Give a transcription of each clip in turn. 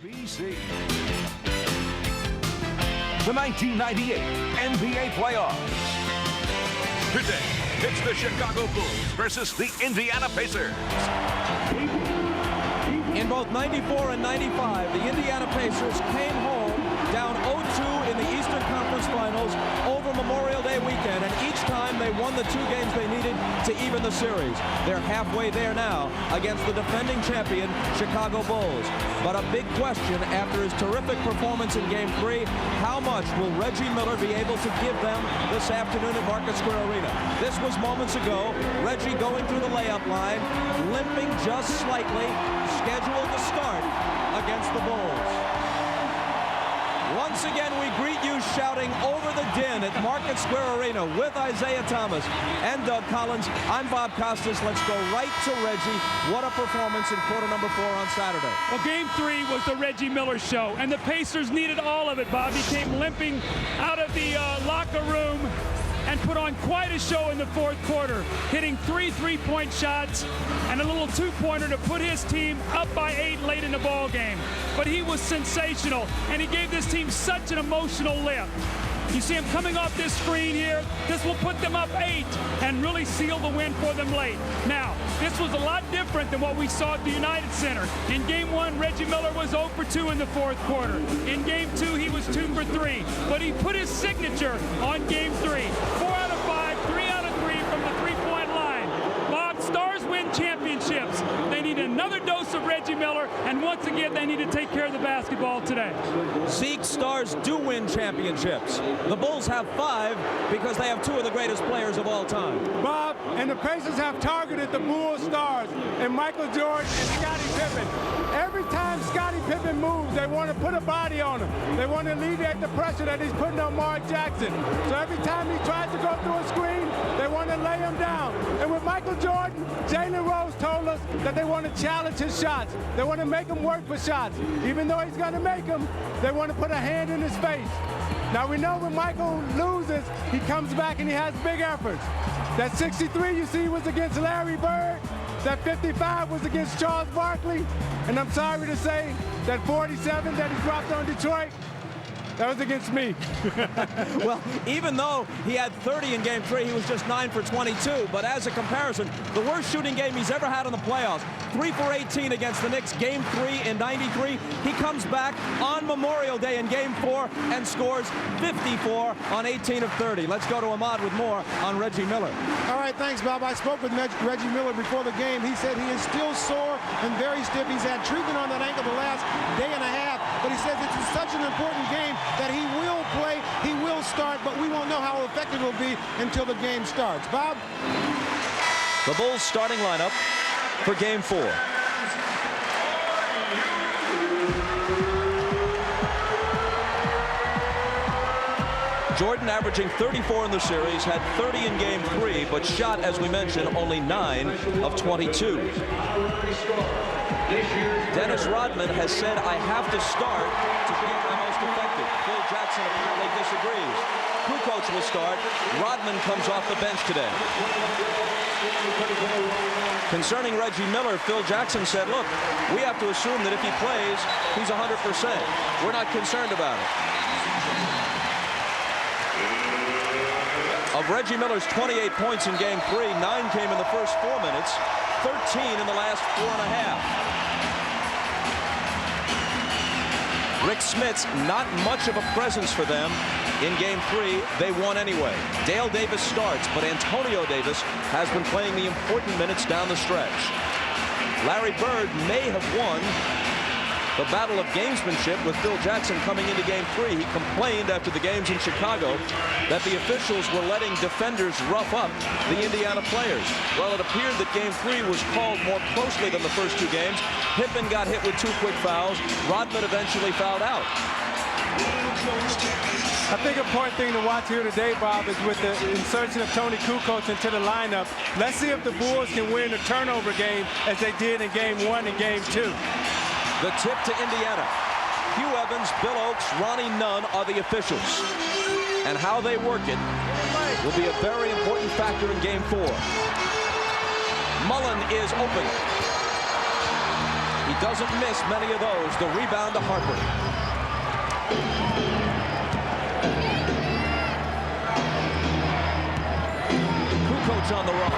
BC. The 1998 NBA playoffs. Today, it's the Chicago Bulls versus the Indiana Pacers. In both 94 and 95, the Indiana Pacers came home down 0-2 in the Eastern Conference Finals over Memorial Day weekend, and each time they won the 2 games they needed to even the series. They're halfway there now against the defending champion Chicago Bulls. But a big question after his terrific performance in Game 3, how much will Reggie Miller be able to give them this afternoon at Market Square Arena? This was moments ago. Reggie going through the layup line, limping just slightly, scheduled to start against the Bulls. Once again, we greet you shouting over the din at Market Square Arena with Isaiah Thomas and Doug Collins. I'm Bob Costas. Let's go right to Reggie. What a performance in quarter number 4 on Saturday. Well, Game 3 was the Reggie Miller show, and the Pacers needed all of it, Bob. He came limping out of the locker room and put on quite a show in the fourth quarter, hitting 3 3-point shots and a little 2-pointer to put his team up by 8 late in the ball game. But he was sensational, and he gave this team such an emotional lift. You see him coming off this screen here. This will put them up 8 and really seal the win for them late. Now, this was a lot different than what we saw at the United Center. In Game 1, Reggie Miller was 0 for 2 in the fourth quarter. In Game 2, he was 2 for 3. But he put his signature on Game 3. 4 out of 5, 3 out of 3 from the three-point line. Bob, stars win championships. They need another dose of Reggie Miller, and once again, they need to take care of the basketball today. Zeke, stars do win championships. The Bulls have 5 because they have 2 of the greatest players of all time. Bob, and the Pacers have targeted the Bulls stars and Michael Jordan and Scottie Pippen. Every time Scottie Pippen moves, they want to put a body on him. They want to alleviate the pressure that he's putting on Mark Jackson. So every time he tries to go through a screen, they want to lay him down. And with Michael Jordan, Jalen Rose told us that they want to challenge his shots. They want to make him work for shots. Even though he's going to make them, they want to put a hand in his face. Now we know when Michael loses, he comes back and he has big efforts. That 63 you see was against Larry Bird. That 55 was against Charles Barkley. And I'm sorry to say that 47 that he dropped on Detroit, that was against me. Well, even though he had 30 in Game 3, he was just 9 for 22. But as a comparison, the worst shooting game he's ever had in the playoffs, 3 for 18 against the Knicks, Game 3 in '93. He comes back on Memorial Day in Game 4 and scores 54 on 18 of 30. Let's go to Ahmad with more on Reggie Miller. All right, thanks, Bob. I spoke with Reggie Miller before the game. He said he is still sore and very stiff. He's had treatment on that ankle the last day and a half, but he says it's such an important game that he will play, he will start, but we won't know how effective it will be until the game starts. Bob? The Bulls starting lineup for Game 4. Jordan averaging 34 in the series, had 30 in Game 3, but shot, as we mentioned, only 9 of 22. Dennis Rodman has said, I have to start to be my most effective. Phil Jackson apparently disagrees. Kukoc will start. Rodman comes off the bench today. Concerning Reggie Miller, Phil Jackson said, look, we have to assume that if he plays, he's 100%. We're not concerned about it. Of Reggie Miller's 28 points in Game 3, 9 came in the first 4 minutes, 13 in the last 4.5. Rick Smits, not much of a presence for them in Game 3. They won anyway. Dale Davis starts, but Antonio Davis has been playing the important minutes down the stretch. Larry Bird may have won the battle of gamesmanship with Phil Jackson coming into Game 3. He complained after the games in Chicago that the officials were letting defenders rough up the Indiana players. Well, it appeared that Game 3 was called more closely than the first 2 games. Pippen got hit with 2 quick fouls. Rodman eventually fouled out. I think an important thing to watch here today, Bob, is with the insertion of Toni Kukoc into the lineup. Let's see if the Bulls can win a turnover game as they did in Game 1 and Game 2. The tip to Indiana. Hugh Evans, Bill Oakes, Ronnie Nunn are the officials. And how they work it will be a very important factor in Game 4. Mullin is open. He doesn't miss many of those. The rebound to Harper. Kukoc on the run.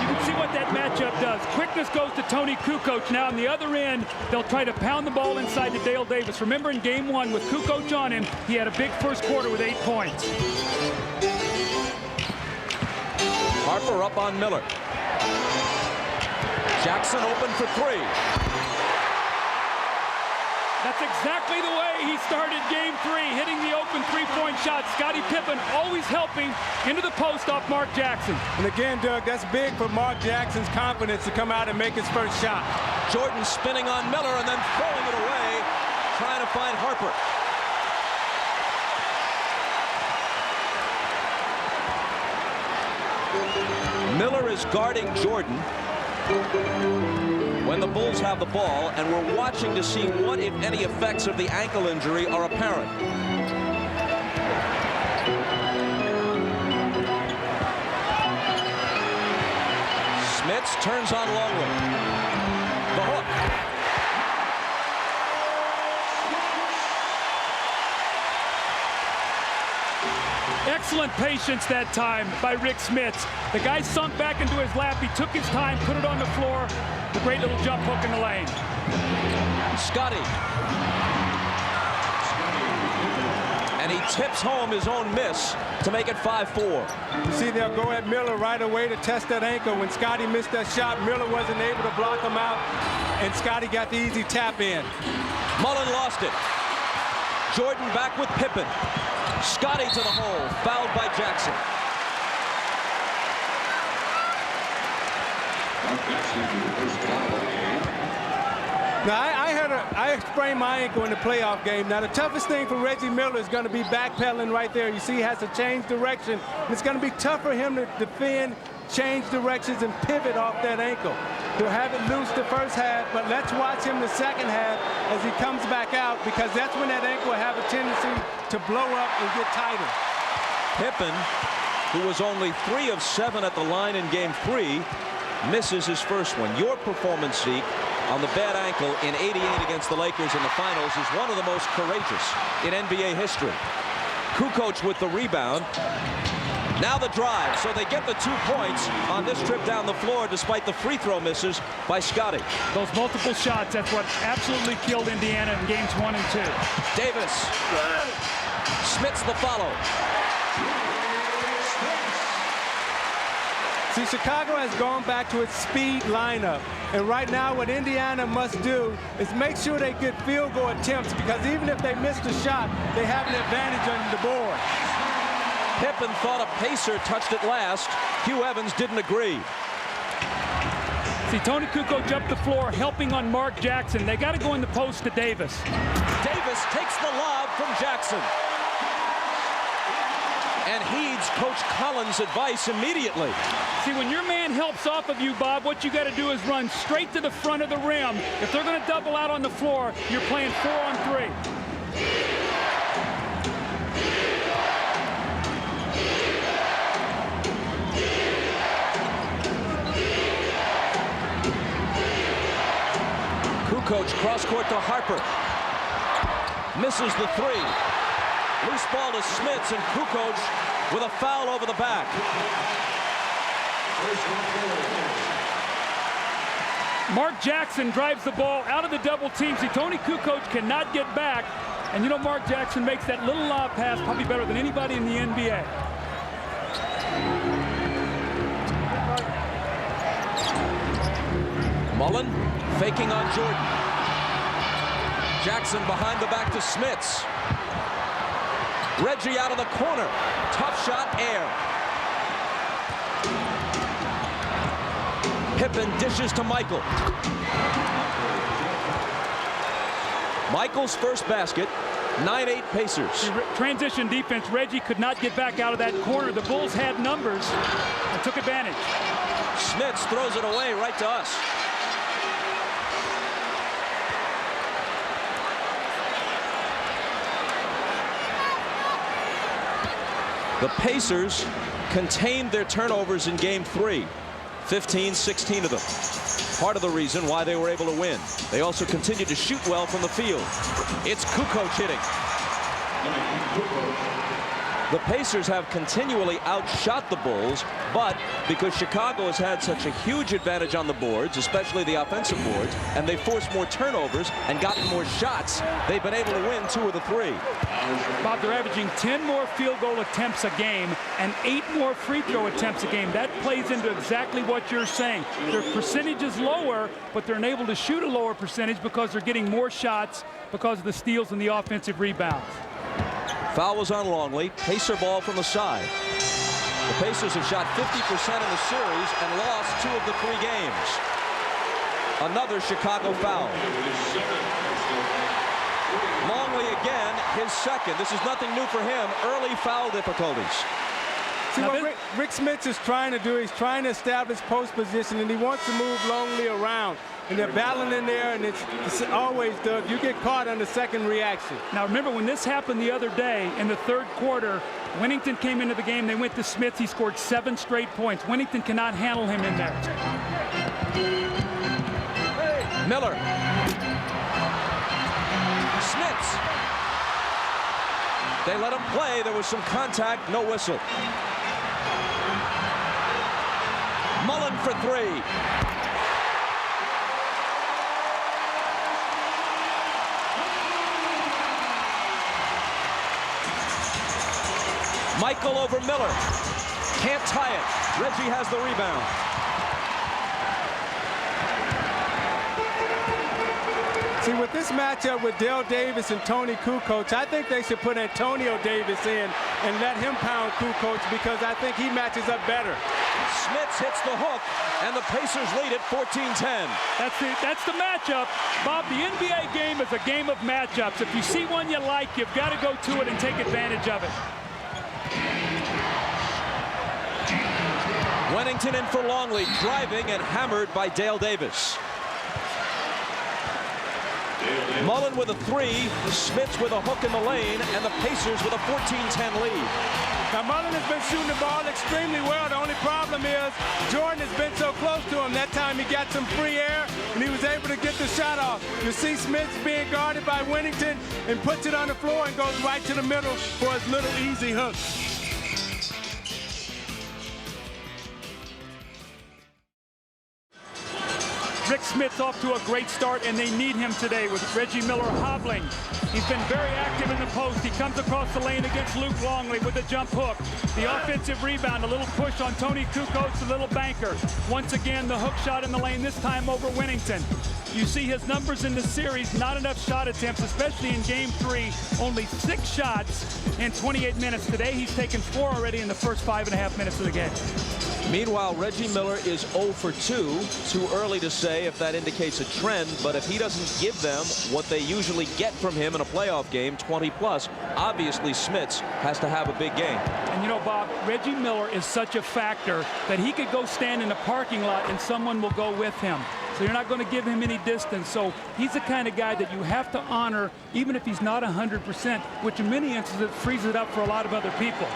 You can see what that matchup does. Quickness goes to Toni Kukoc. Now on the other end, they'll try to pound the ball inside to Dale Davis. Remember in game 1 with Kukoc on him, he had a big first quarter with 8 points. Harper up on Miller. Jackson open for 3. That's exactly the way he started game 3, hitting the open three-point shot. Scottie Pippen always helping into the post off Mark Jackson. And again, Doug, that's big for Mark Jackson's confidence to come out and make his first shot. Jordan spinning on Miller and then throwing it away, trying to find Harper. Miller is guarding Jordan when the Bulls have the ball, and we're watching to see what, if any, effects of the ankle injury are apparent. Smits turns on Longley. The hook. Excellent patience that time by Rick Smits. The guy sunk back into his lap. He took his time, put it on the floor. The great little jump hook in the lane. Scottie. And he tips home his own miss to make it 5-4. You see, they'll go at Miller right away to test that ankle. When Scottie missed that shot, Miller wasn't able to block him out, and Scottie got the easy tap in. Mullin lost it. Jordan back with Pippen. Scottie to the hole, fouled by Jackson. Now, I sprained my ankle in the playoff game. Now, the toughest thing for Reggie Miller is going to be backpedaling right there. You see, he has to change direction. It's going to be tough for him to defend, change directions, and pivot off that ankle. He'll have it loose the first half, but let's watch him the second half as he comes back out, because that's when that ankle will have a tendency to blow up and get tighter. Pippen, who was only 3 of 7 at the line in game 3, misses his first one. Your performance, Zeke, on the bad ankle in '88 against the Lakers in the finals is one of the most courageous in NBA history. Kukoc with the rebound. Now the drive, so they get the 2 points on this trip down the floor despite the free throw misses by Scottie. Those multiple shots, that's what absolutely killed Indiana in games 1 and 2. Davis. Smits the follow. See, Chicago has gone back to its speed lineup. And right now what Indiana must do is make sure they get field goal attempts, because even if they miss the shot, they have an advantage on the board. Pippen thought a pacer touched it last. Hugh Evans didn't agree. See, Toni Kukoc up the floor helping on Mark Jackson. They got to go in the post to Davis. Davis takes the lob from Jackson and heeds Coach Collins' advice immediately. See, when your man helps off of you, Bob, what you got to do is run straight to the front of the rim. If they're going to double out on the floor, you're playing 4-on-3. Kukoc cross-court to Harper. Misses the 3. Loose ball to Smits, and Kukoc with a foul over the back. Mark Jackson drives the ball out of the double team. See, Toni Kukoc cannot get back. And you know, Mark Jackson makes that little lob pass probably better than anybody in the NBA. Mullin faking on Jordan. Jackson behind the back to Smits. Reggie out of the corner. Tough shot, air. Pippen dishes to Michael. Michael's first basket. 9-8 Pacers. Transition defense. Reggie could not get back out of that corner. The Bulls had numbers and took advantage. Smits throws it away right to us. The Pacers contained their turnovers in game 3. 15, 16 of them. Part of the reason why they were able to win. They also continued to shoot well from the field. It's Kukoc hitting. The Pacers have continually outshot the Bulls, but because Chicago has had such a huge advantage on the boards, especially the offensive boards, and they forced more turnovers and gotten more shots, they've been able to win 2 of the 3. Bob, they're averaging 10 more field goal attempts a game and 8 more free throw attempts a game. That plays into exactly what you're saying. Their percentage is lower, but they're able to shoot a lower percentage because they're getting more shots because of the steals and the offensive rebounds. Foul was on Longley. Pacer ball from the side. The Pacers have shot 50% in the series and lost 2 of the 3 games. Another Chicago foul. Longley again, his second. This is nothing new for him. Early foul difficulties. See what Rick Smits is trying to do, he's trying to establish post position, and he wants to move Longley around. And they're battling in there, and it's always, Doug, you get caught on the second reaction. Now, remember, when this happened the other day in the 3rd quarter, Winnington came into the game. They went to Smits. He scored 7 straight points. Winnington cannot handle him in there. Miller. Smits. They let him play. There was some contact, no whistle. Mullin for 3. Michael over Miller. Can't tie it. Reggie has the rebound. See, with this matchup with Dale Davis and Toni Kukoc, I think they should put Antonio Davis in and let him pound Kukoc because I think he matches up better. Smits hits the hook, and the Pacers lead it 14-10. That's the matchup. Bob, the NBA game is a game of matchups. If you see one you like, you've got to go to it and take advantage of it. Winnington in for Longley, driving and hammered by Dale Davis. Mullin with a 3, Smits with a hook in the lane, and the Pacers with a 14-10 lead. Now, Mullin has been shooting the ball extremely well. The only problem is Jordan has been so close to him. That time he got some free air, and he was able to get the shot off. You see Smits being guarded by Winnington and puts it on the floor and goes right to the middle for his little easy hook. Rick Smits off to a great start, and they need him today with Reggie Miller hobbling. He's been very active in the post. He comes across the lane against Luke Longley with a jump hook. The offensive rebound, a little push on Toni Kukoc, a little banker. Once again, the hook shot in the lane, this time over Winnington. You see his numbers in the series, not enough shot attempts, especially in Game 3. Only 6 shots in 28 minutes. Today, he's taken 4 already in the first 5.5 minutes of the game. Meanwhile, Reggie Miller is 0 for 2. Too early to say if that indicates a trend, but if he doesn't give them what they usually get from him in a playoff game, 20+, obviously Smits has to have a big game. And you know, Bob, Reggie Miller is such a factor that he could go stand in the parking lot and someone will go with him. So you're not going to give him any distance. So he's the kind of guy that you have to honor, even if he's not 100%, which in many instances frees it up for a lot of other people.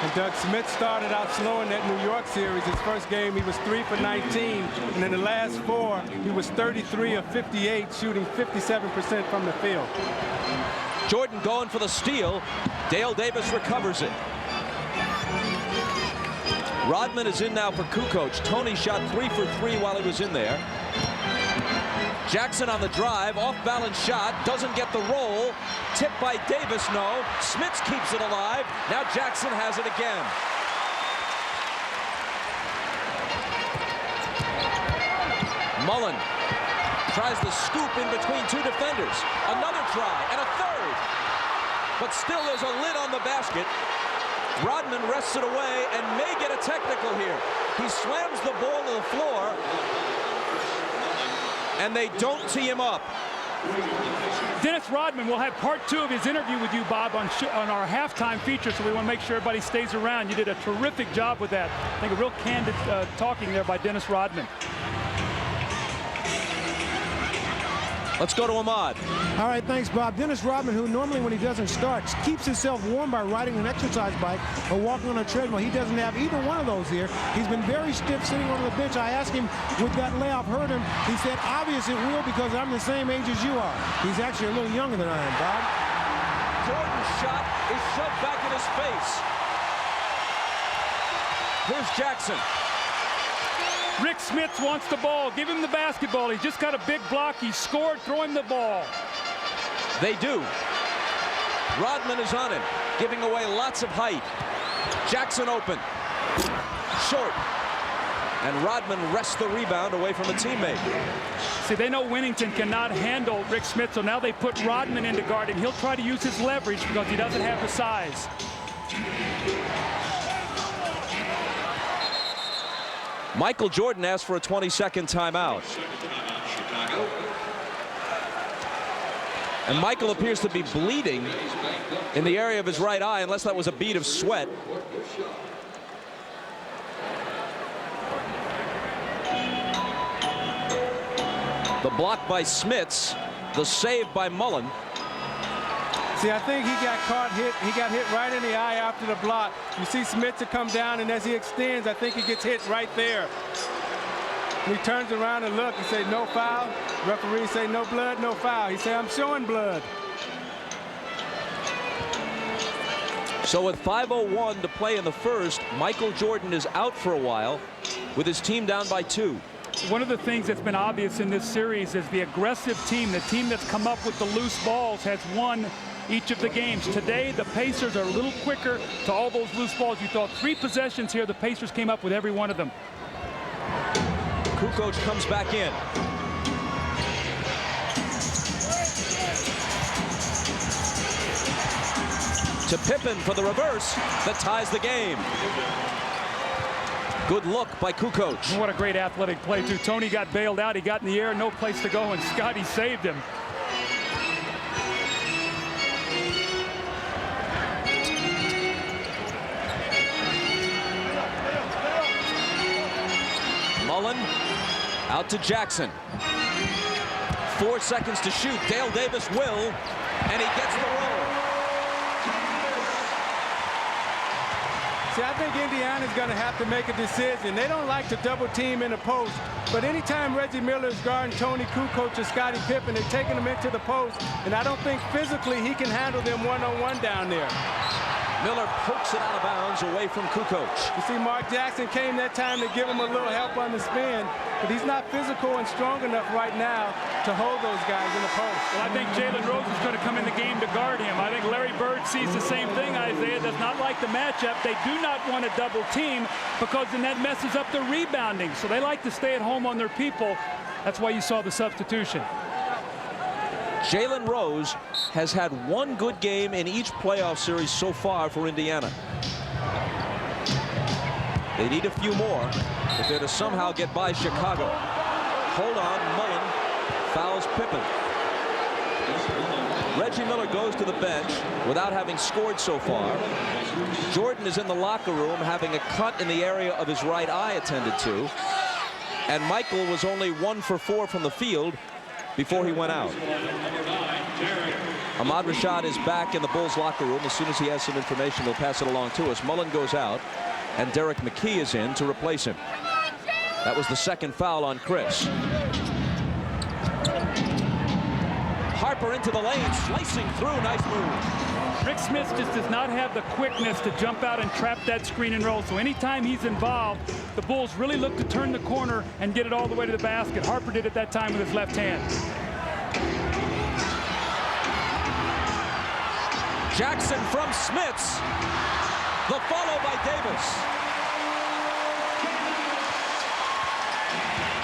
And Doug Smits started out slow in that New York series. His first game, he was 3 for 19. And in the last 4, he was 33 of 58, shooting 57% from the field. Jordan going for the steal. Dale Davis recovers it. Rodman is in now for Kukoc. Toni shot 3 for 3 while he was in there. Jackson on the drive, off-balance shot, doesn't get the roll. Tipped by Davis, no. Smits keeps it alive. Now Jackson has it again. Mullin tries the scoop in between 2 defenders. Another try, and a third. But still there's a lid on the basket. Rodman wrests it away and may get a technical here. He slams the ball to the floor, and they don't tee him up. Dennis Rodman will have part 2 of his interview with you, Bob, on our halftime feature, so we want to make sure everybody stays around. You did a terrific job with that. I think a real candid talking there by Dennis Rodman. Let's go to Ahmad. All right, thanks, Bob. Dennis Rodman, who normally when he doesn't start, keeps himself warm by riding an exercise bike or walking on a treadmill. He doesn't have either one of those here. He's been very stiff sitting on the bench. I asked him, would that layoff hurt him? He said, obvious it will because I'm the same age as you are. He's actually a little younger than I am, Bob. Jordan's shot is shoved back in his face. Here's Jackson. Rick Smits wants the ball. Give him the basketball. He's just got a big block. He scored. Throw him the ball. They do. Rodman is on him, giving away lots of height. Jackson open. Short. And Rodman wrests the rebound away from a teammate. See, they know Winnington cannot handle Rick Smits, so now they put Rodman into guard, and he'll try to use his leverage because he doesn't have the size. Michael Jordan asked for a 20-second timeout. And Michael appears to be bleeding in the area of his right eye, unless that was a bead of sweat. The block by Smits, the save by Mullin. See, I think he got hit. He got hit right in the eye after the block. You see Smits come down, and as he extends, I think he gets hit right there. He turns around and look. He say no foul. Referee say no blood, no foul. He say I'm showing blood. So with 5:01 to play in the first, Michael Jordan is out for a while with his team down by 2. One of the things that's been obvious in this series is the aggressive team, the team that's come up with the loose balls, has won each of the games. Today, the Pacers are a little quicker to all those loose balls. You thought 3 possessions here. The Pacers came up with every one of them. Kukoc comes back in. To Pippen for the reverse that ties the game. Good look by Kukoc. What a great athletic play, too. Toni got bailed out. He got in the air, no place to go, and Scottie saved him. Mullin out to Jackson. 4 seconds to shoot. Dale Davis will, and he gets the roll. See, I think Indiana's going to have to make a decision. They don't like to double team in the post, but anytime Reggie Miller is guarding Toni, Kukoc, or Scottie Pippen, they're taking them into the post, and I don't think physically he can handle them one-on-one down there. Miller pokes it out of bounds away from Kukoc. You see, Mark Jackson came that time to give him a little help on the spin, but he's not physical and strong enough right now to hold those guys in the post. Well, I think Jalen Rose is going to come in the game to guard him. I think Larry Bird sees the same thing, Isaiah. Does not like the matchup. They do not want to double team because then that messes up their rebounding. So they like to stay at home on their people. That's why you saw the substitution. Jalen Rose has had 1 good game in each playoff series so far for Indiana. They need a few more if they're to somehow get by Chicago. Hold on, Mullin fouls Pippen. Reggie Miller goes to the bench without having scored so far. Jordan is in the locker room having a cut in the area of his right eye attended to. And Michael was only 1 for 4 from the field before he went out. Ahmad Rashad is back in the Bulls locker room. As soon as he has some information, he'll pass it along to us. Mullin goes out, and Derek McKee is in to replace him. That was the 2nd foul on Chris. Harper into the lane, slicing through. Nice move. Rick Smits just does not have the quickness to jump out and trap that screen and roll. So anytime he's involved, the Bulls really look to turn the corner and get it all the way to the basket. Harper did it that time with his left hand. Jackson from Smits. The follow by Davis.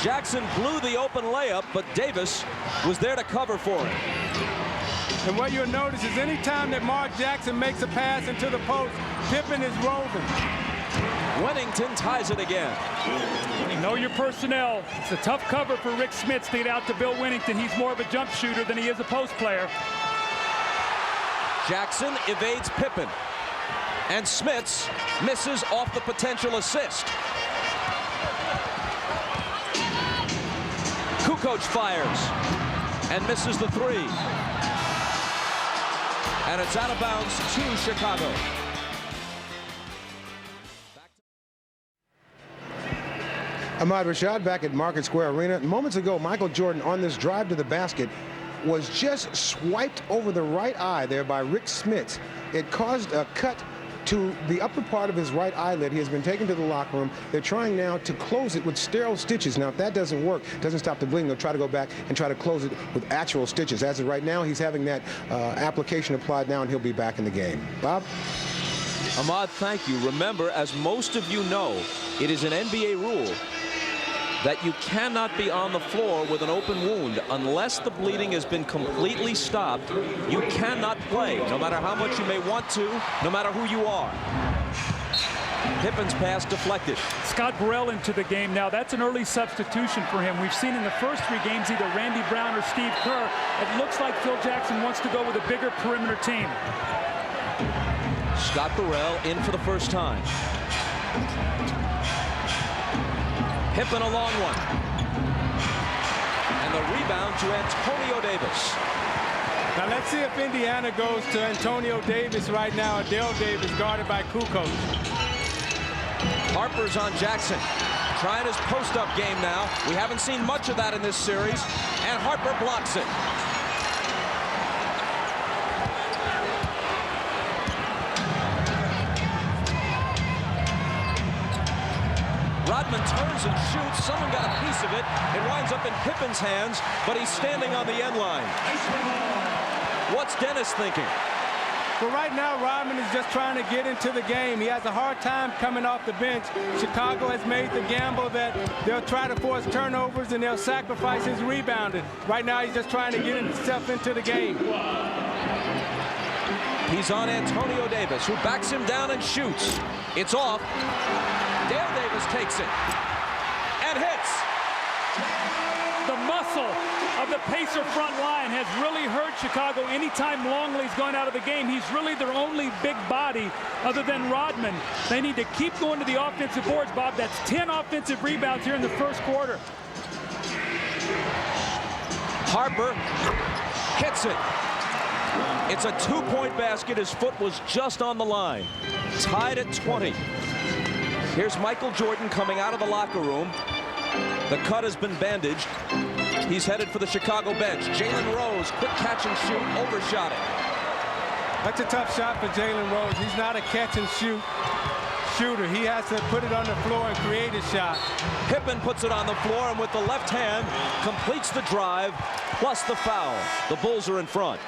Jackson blew the open layup, but Davis was there to cover for him. And what you'll notice is anytime that Mark Jackson makes a pass into the post, Pippen is roving. Winnington ties it again. Know your personnel. It's a tough cover for Rick Smits to get out to Bill Winnington. He's more of a jump shooter than he is a post player. Jackson evades Pippen. And Smits misses off the potential assist. Kukoc fires. and misses the three. And it's out of bounds to Chicago. Ahmad Rashad back at Market Square Arena. Moments ago, Michael Jordan on this drive to the basket was just swiped over the right eye there by Rick Smits. It caused a cut to the upper part of his right eyelid. He has been taken to the locker room. They're trying now to close it with sterile stitches. Now, if that doesn't work, doesn't stop the bleeding, they'll try to go back and try to close it with actual stitches. As of right now, he's having that application applied now, and he'll be back in the game. Bob? Ahmad, thank you. Remember, as most of you know, it is an NBA rule that you cannot be on the floor with an open wound unless the bleeding has been completely stopped. You cannot play, no matter how much you may want to, no matter who you are. Pippen's pass deflected. Scott Burrell into the game now. That's an early substitution for him. We've seen in the first 3 games either Randy Brown or Steve Kerr. It looks like Phil Jackson wants to go with a bigger perimeter team. Scott Burrell in for the first time. Pippen a long one. And the rebound to Antonio Davis. Now let's see if Indiana goes to Antonio Davis right now. Dale Davis guarded by Kukoc. Harper's on Jackson. Trying his post-up game now. We haven't seen much of that in this series. And Harper blocks it. Rodman turns and shoots. Someone got a piece of it. It winds up in Pippen's hands, but he's standing on the end line. What's Dennis thinking? Well, right now, Rodman is just trying to get into the game. He has a hard time coming off the bench. Chicago has made the gamble that they'll try to force turnovers and they'll sacrifice his rebounding. Right now, he's just trying to get himself into the game. He's on Antonio Davis, who backs him down and shoots. It's off. Dale Davis takes it and hits. The muscle of the Pacer front line has really hurt Chicago. Anytime Longley's gone out of the game, he's really their only big body other than Rodman. They need to keep going to the offensive boards, Bob. That's 10 offensive rebounds here in the first quarter. Harper hits it. It's a 2-point basket. His foot was just on the line. Tied at 20. Here's Michael Jordan coming out of the locker room. The cut has been bandaged. He's headed for the Chicago bench. Jalen Rose, quick catch and shoot, overshot it. That's a tough shot for Jalen Rose. He's not a catch and shoot shooter. He has to put it on the floor and create a shot. Pippen puts it on the floor and with the left hand completes the drive plus the foul. The Bulls are in front.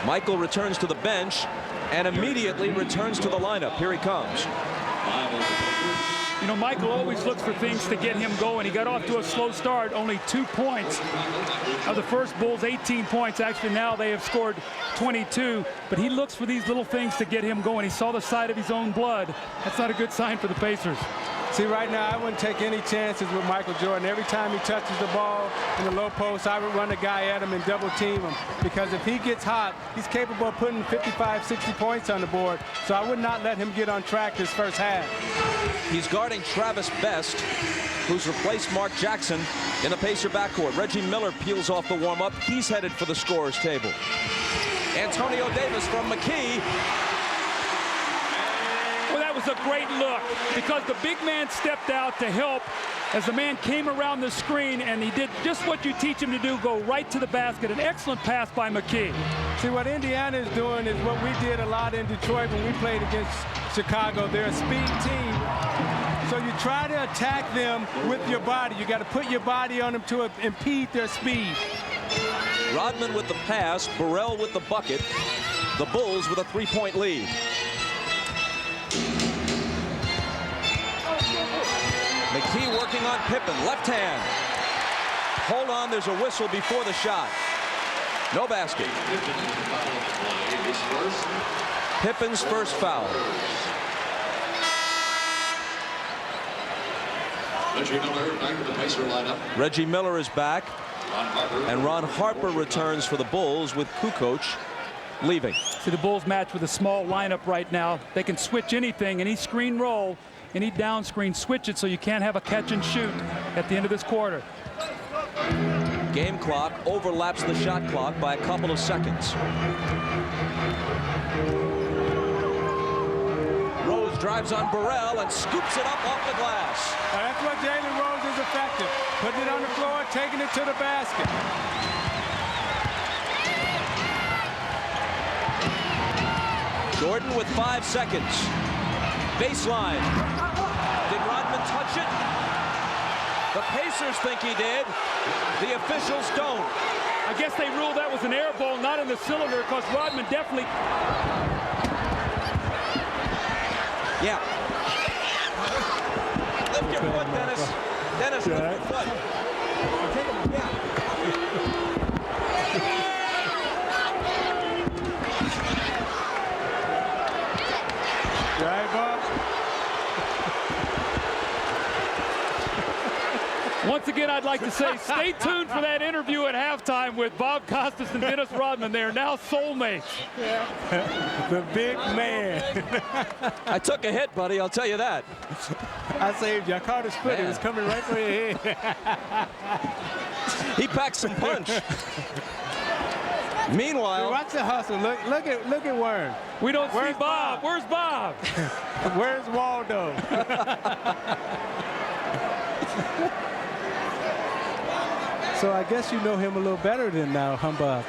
Michael returns to the bench and immediately returns to the lineup. Here he comes. You know, Michael always looks for things to get him going. He got off to a slow start, only 2 points. Of the first Bulls, 18 points. Actually, now they have scored 22. But he looks for these little things to get him going. He saw the side of his own blood. That's not a good sign for the Pacers. See, right now, I wouldn't take any chances with Michael Jordan. Every time he touches the ball in the low post, I would run a guy at him and double team him. Because if he gets hot, he's capable of putting 55, 60 points on the board. So I would not let him get on track this first half. He's guarding Travis Best, who's replaced Mark Jackson in the Pacer backcourt. Reggie Miller peels off the warm-up. He's headed for the scorer's table. Antonio Davis from McKee. Well, that was a great look because the big man stepped out to help as the man came around the screen, and he did just what you teach him to do, go right to the basket. An excellent pass by McKee. See, what Indiana is doing is what we did a lot in Detroit when we played against Chicago. They're a speed team. So you try to attack them with your body. You got to put your body on them to impede their speed. Rodman with the pass, Burrell with the bucket. The Bulls with a 3-point lead. McKee working on Pippen, left hand. Hold on, there's a whistle before the shot. No basket. Pippen's first foul. Reggie Miller back to the Pacer lineup. Reggie Miller is back. And Ron Harper returns for the Bulls with Kukoc leaving. See, the Bulls match with a small lineup right now. They can switch anything, any screen roll, any down screen, switch it so you can't have a catch and shoot at the end of this quarter. Game clock overlaps the shot clock by a couple of seconds. Rose drives on Burrell and scoops it up off the glass. Now that's what Jalen Rose is effective. Putting it on the floor, taking it to the basket. Jordan with 5 seconds. Baseline. Did Rodman touch it? The Pacers think he did. The officials don't. I guess they ruled that was an air ball, not in the cylinder, because Rodman definitely... Yeah. Lift your foot, Dennis. Dennis, lift your foot. Yeah. Right, Bob? Once again, I'd like to say, stay tuned for that interview at halftime with Bob Costas and Dennis Rodman. They are now soulmates. The big man. I took a hit, buddy, I'll tell you that. I saved you. I caught his foot. It was coming right for your head. He packed some punch. Meanwhile, watch the hustle. Look at Warren. We don't see Bob. Where's Bob? Where's Waldo? So I guess you know him a little better than now, Bob?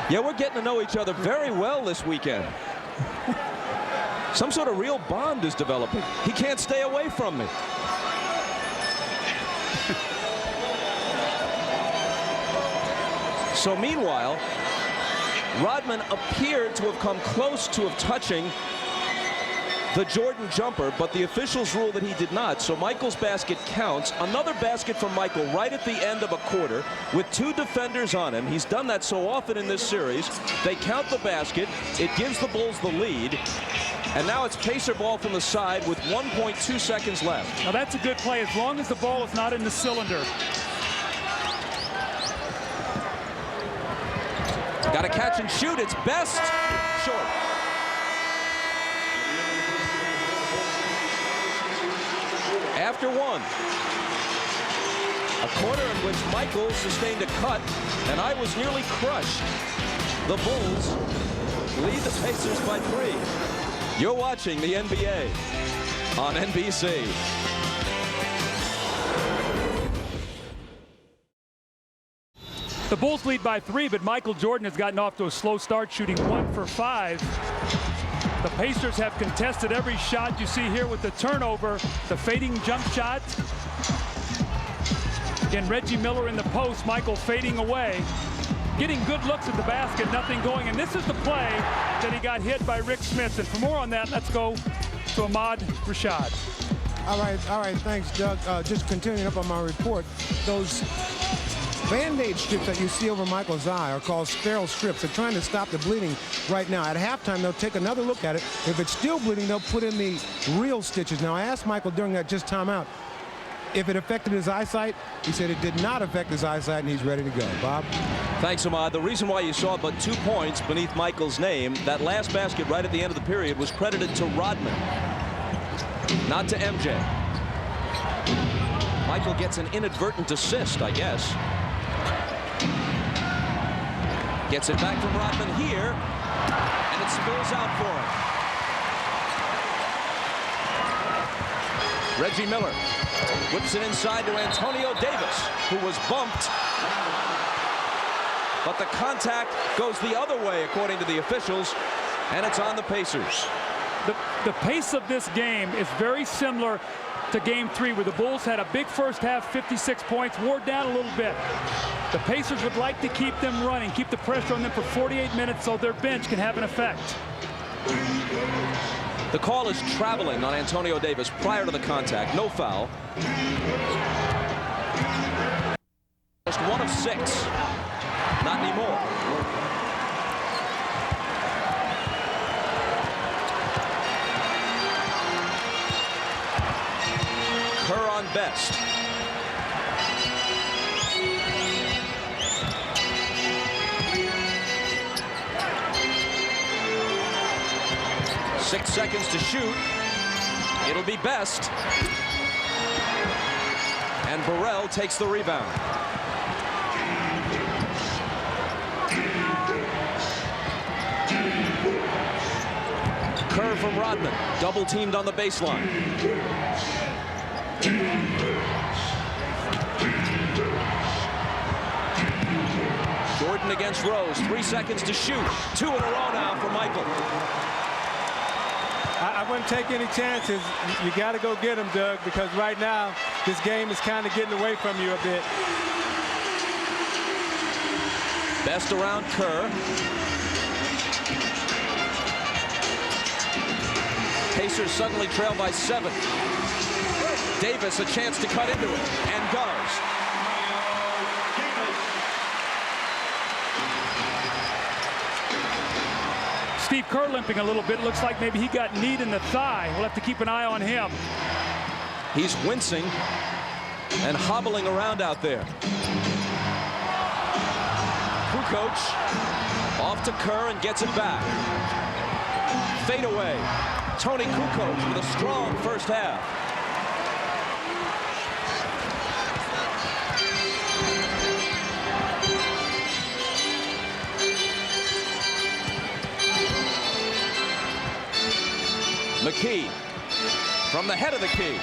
Yeah, we're getting to know each other very well this weekend. Some sort of real bond is developing. He can't stay away from me. So meanwhile, Rodman appeared to have come close to touching the Jordan jumper, but the officials rule that he did not. So Michael's basket counts. Another basket from Michael right at the end of a quarter with 2 defenders on him. He's done that so often in this series. They count the basket. It gives the Bulls the lead. And now it's Pacer ball from the side with 1.2 seconds left. Now that's a good play as long as the ball is not in the cylinder. Got to catch and shoot. It's best. Short. After 1. A quarter in which Michael sustained a cut, and I was nearly crushed. The Bulls lead the Pacers by 3. You're watching the NBA on NBC. The Bulls lead by 3, but Michael Jordan has gotten off to a slow start, shooting 1 for 5. The Pacers have contested every shot you see here with the turnover, the fading jump shot. Again, Reggie Miller in the post, Michael fading away. Getting good looks at the basket, nothing going. And this is the play that he got hit by Rick Smits. And for more on that, let's go to Ahmad Rashad. All right, thanks, Doug. Just continuing up on my report, those Band-Aid strips that you see over Michael's eye are called sterile strips. They're trying to stop the bleeding right now. At halftime, they'll take another look at it. If it's still bleeding, they'll put in the real stitches. Now, I asked Michael during that just timeout if it affected his eyesight. He said it did not affect his eyesight, and he's ready to go. Bob? Thanks, Ahmad. The reason why you saw but 2 points beneath Michael's name, that last basket right at the end of the period was credited to Rodman, not to MJ. Michael gets an inadvertent assist, I guess. Gets it back from Rodman here, and it spills out for him. Reggie Miller whips it inside to Antonio Davis, who was bumped. But the contact goes the other way, according to the officials, and it's on the Pacers. The pace of this game is very similar to Game 3, where the Bulls had a big first half, 56 points, wore down a little bit. The Pacers would like to keep them running, keep the pressure on them for 48 minutes so their bench can have an effect. The call is traveling on Antonio Davis prior to the contact. No foul. Just 1 of 6. Not anymore. Kerr on best. Six seconds to shoot. It'll be best. And Burrell takes the rebound. Kerr from Rodman, double teamed on the baseline. Jordan against Rose, 3 seconds to shoot. 2 in a row now for Michael. I wouldn't take any chances. You got to go get him, Doug, because right now this game is kind of getting away from you a bit. Best around Kerr. Pacers suddenly trail by 7. Davis a chance to cut into it, and does. Steve Kerr limping a little bit. Looks like maybe he got kneed in the thigh. We'll have to keep an eye on him. He's wincing and hobbling around out there. Kukoc off to Kerr and gets it back. Fade away. Toni Kukoc with a strong first half. McKee from the head of the key.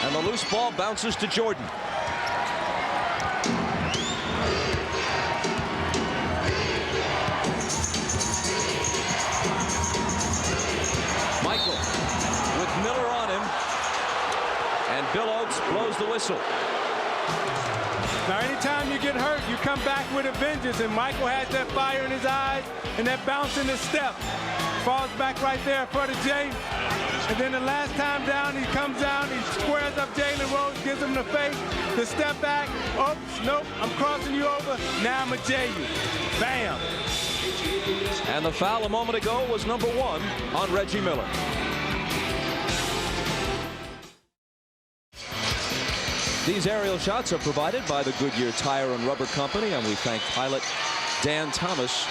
And the loose ball bounces to Jordan. Michael with Miller on him. And Bill Oates blows the whistle. Now, anytime you get hurt, you come back with a vengeance, and Michael has that fire in his eyes and that bounce in his step. Falls back right there in front of Jay. And then the last time down, he comes down, he squares up Jalen Rose, gives him the fake, the step back. Oops, nope, I'm crossing you over. Now I'm a J you. Bam. And the foul a moment ago was number 1 on Reggie Miller. These aerial shots are provided by the Goodyear Tire and Rubber Company, and we thank pilot Dan Thomas.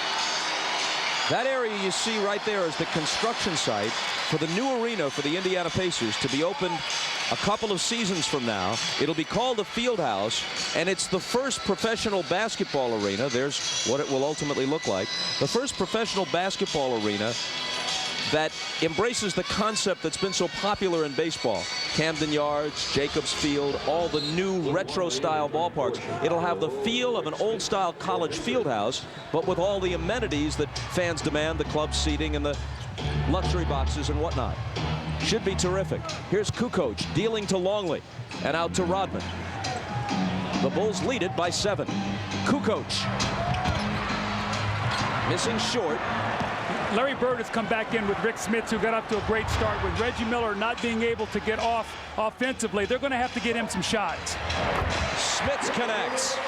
That area you see right there is the construction site for the new arena for the Indiana Pacers to be opened a couple of seasons from now. It'll be called the Fieldhouse, and it's the first professional basketball arena. There's what it will ultimately look like. The first professional basketball arena that embraces the concept that's been so popular in baseball. Camden Yards, Jacobs Field, all the new retro-style ballparks. It'll have the feel of an old-style college field house, but with all the amenities that fans demand, the club seating and the luxury boxes and whatnot. Should be terrific. Here's Kukoc dealing to Longley and out to Rodman. The Bulls lead it by 7. Kukoc missing short. Larry Bird has come back in with Rick Smits, who got up to a great start. With Reggie Miller not being able to get off offensively, they're going to have to get him some shots. Smits connects.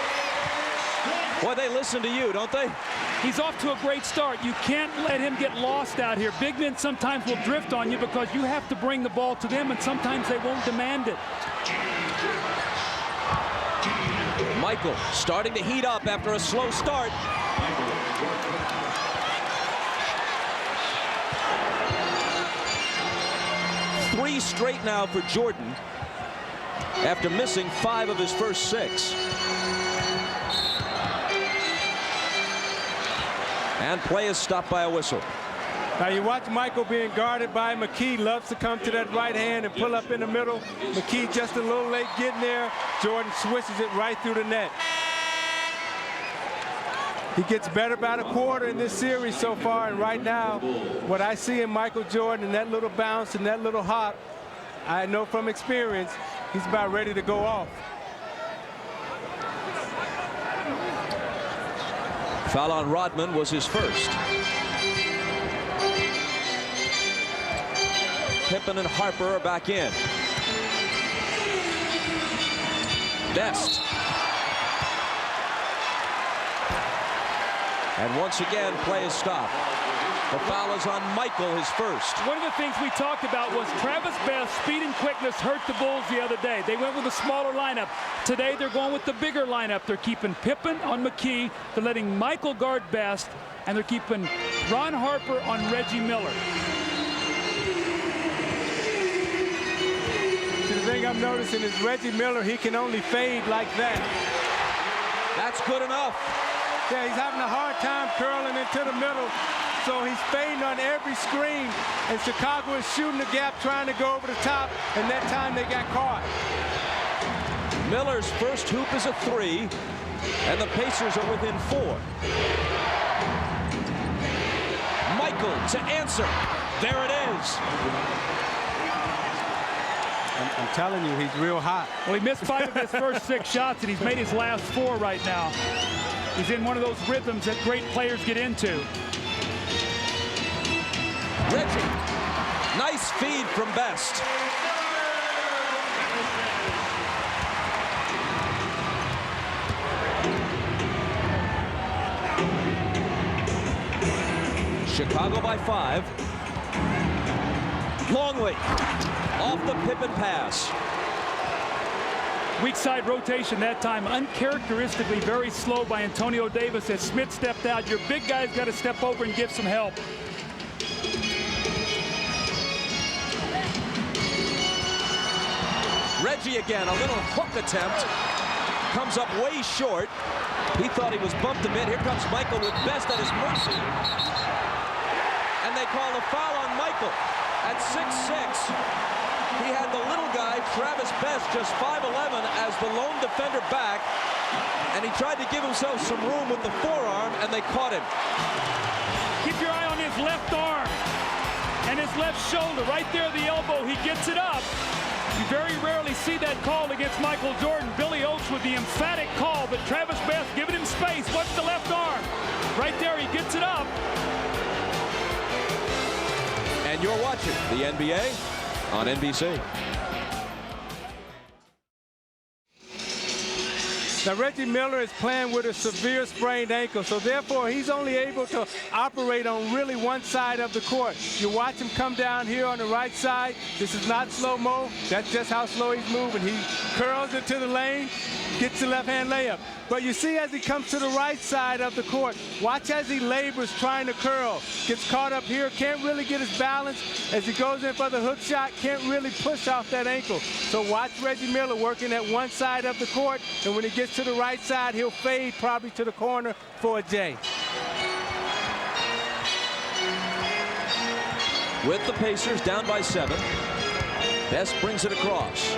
Boy, they listen to you, don't they? He's off to a great start. You can't let him get lost out here. Big men sometimes will drift on you because you have to bring the ball to them, and sometimes they won't demand it. Michael starting to heat up after a slow start. Three straight now for Jordan after missing 5 of his first 6. And play is stopped by a whistle. Now you watch Michael being guarded by McKee. Loves to come to that right hand and pull up in the middle. McKee just a little late getting there. Jordan swishes it right through the net. He gets better by the quarter in this series so far, and right now, what I see in Michael Jordan and that little bounce and that little hop, I know from experience, he's about ready to go off. Foul on Rodman was his first. Pippen and Harper are back in. Best. And once again, play is stopped. The foul is on Michael, his first. One of the things we talked about was Travis Best's speed and quickness hurt the Bulls the other day. They went with a smaller lineup. Today, they're going with the bigger lineup. They're keeping Pippen on McKee. They're letting Michael guard Best. And they're keeping Ron Harper on Reggie Miller. See, the thing I'm noticing is Reggie Miller, he can only fade like that. That's good enough. Yeah, he's having a hard time curling into the middle. So he's fading on every screen. And Chicago is shooting the gap, trying to go over the top. And that time they got caught. Miller's first hoop is a 3. And the Pacers are within 4. Michael to answer. There it is. I'm telling you, he's real hot. Well, he missed 5 of his first 6 shots, and he's made his last 4 right now. He's in one of those rhythms that great players get into. Reggie, nice feed from Best. Chicago by 5. Longley off the Pippen pass. Weak side rotation that time, uncharacteristically very slow by Antonio Davis as Smits stepped out. Your big guy's got to step over and give some help. Reggie again, a little hook attempt. Comes up way short. He thought he was bumped a bit. Here comes Michael with Best at his mercy. And they call a foul on Michael at 6'6". He had the little guy, Travis Best, just 5'11", as the lone defender back. And he tried to give himself some room with the forearm, and they caught him. Keep your eye on his left arm and his left shoulder. Right there, the elbow. He gets it up. You very rarely see that call against Michael Jordan. Billy Oates with the emphatic call, but Travis Best giving him space. Watch the left arm. Right there, he gets it up. And you're watching the NBA on NBC. Now, Reggie Miller is playing with a severe sprained ankle, so therefore he's only able to operate on really one side of the court. You watch him come down here on the right side. This is not slow-mo. That's just how slow he's moving. He curls it to the lane, gets the left-hand layup. But you see as he comes to the right side of the court, watch as he labors trying to curl. Gets caught up here, can't really get his balance. As he goes in for the hook shot, can't really push off that ankle. So watch Reggie Miller working at one side of the court, and when he gets to the right side, he'll fade probably to the corner for a J. With the Pacers down by 7, Best brings it across.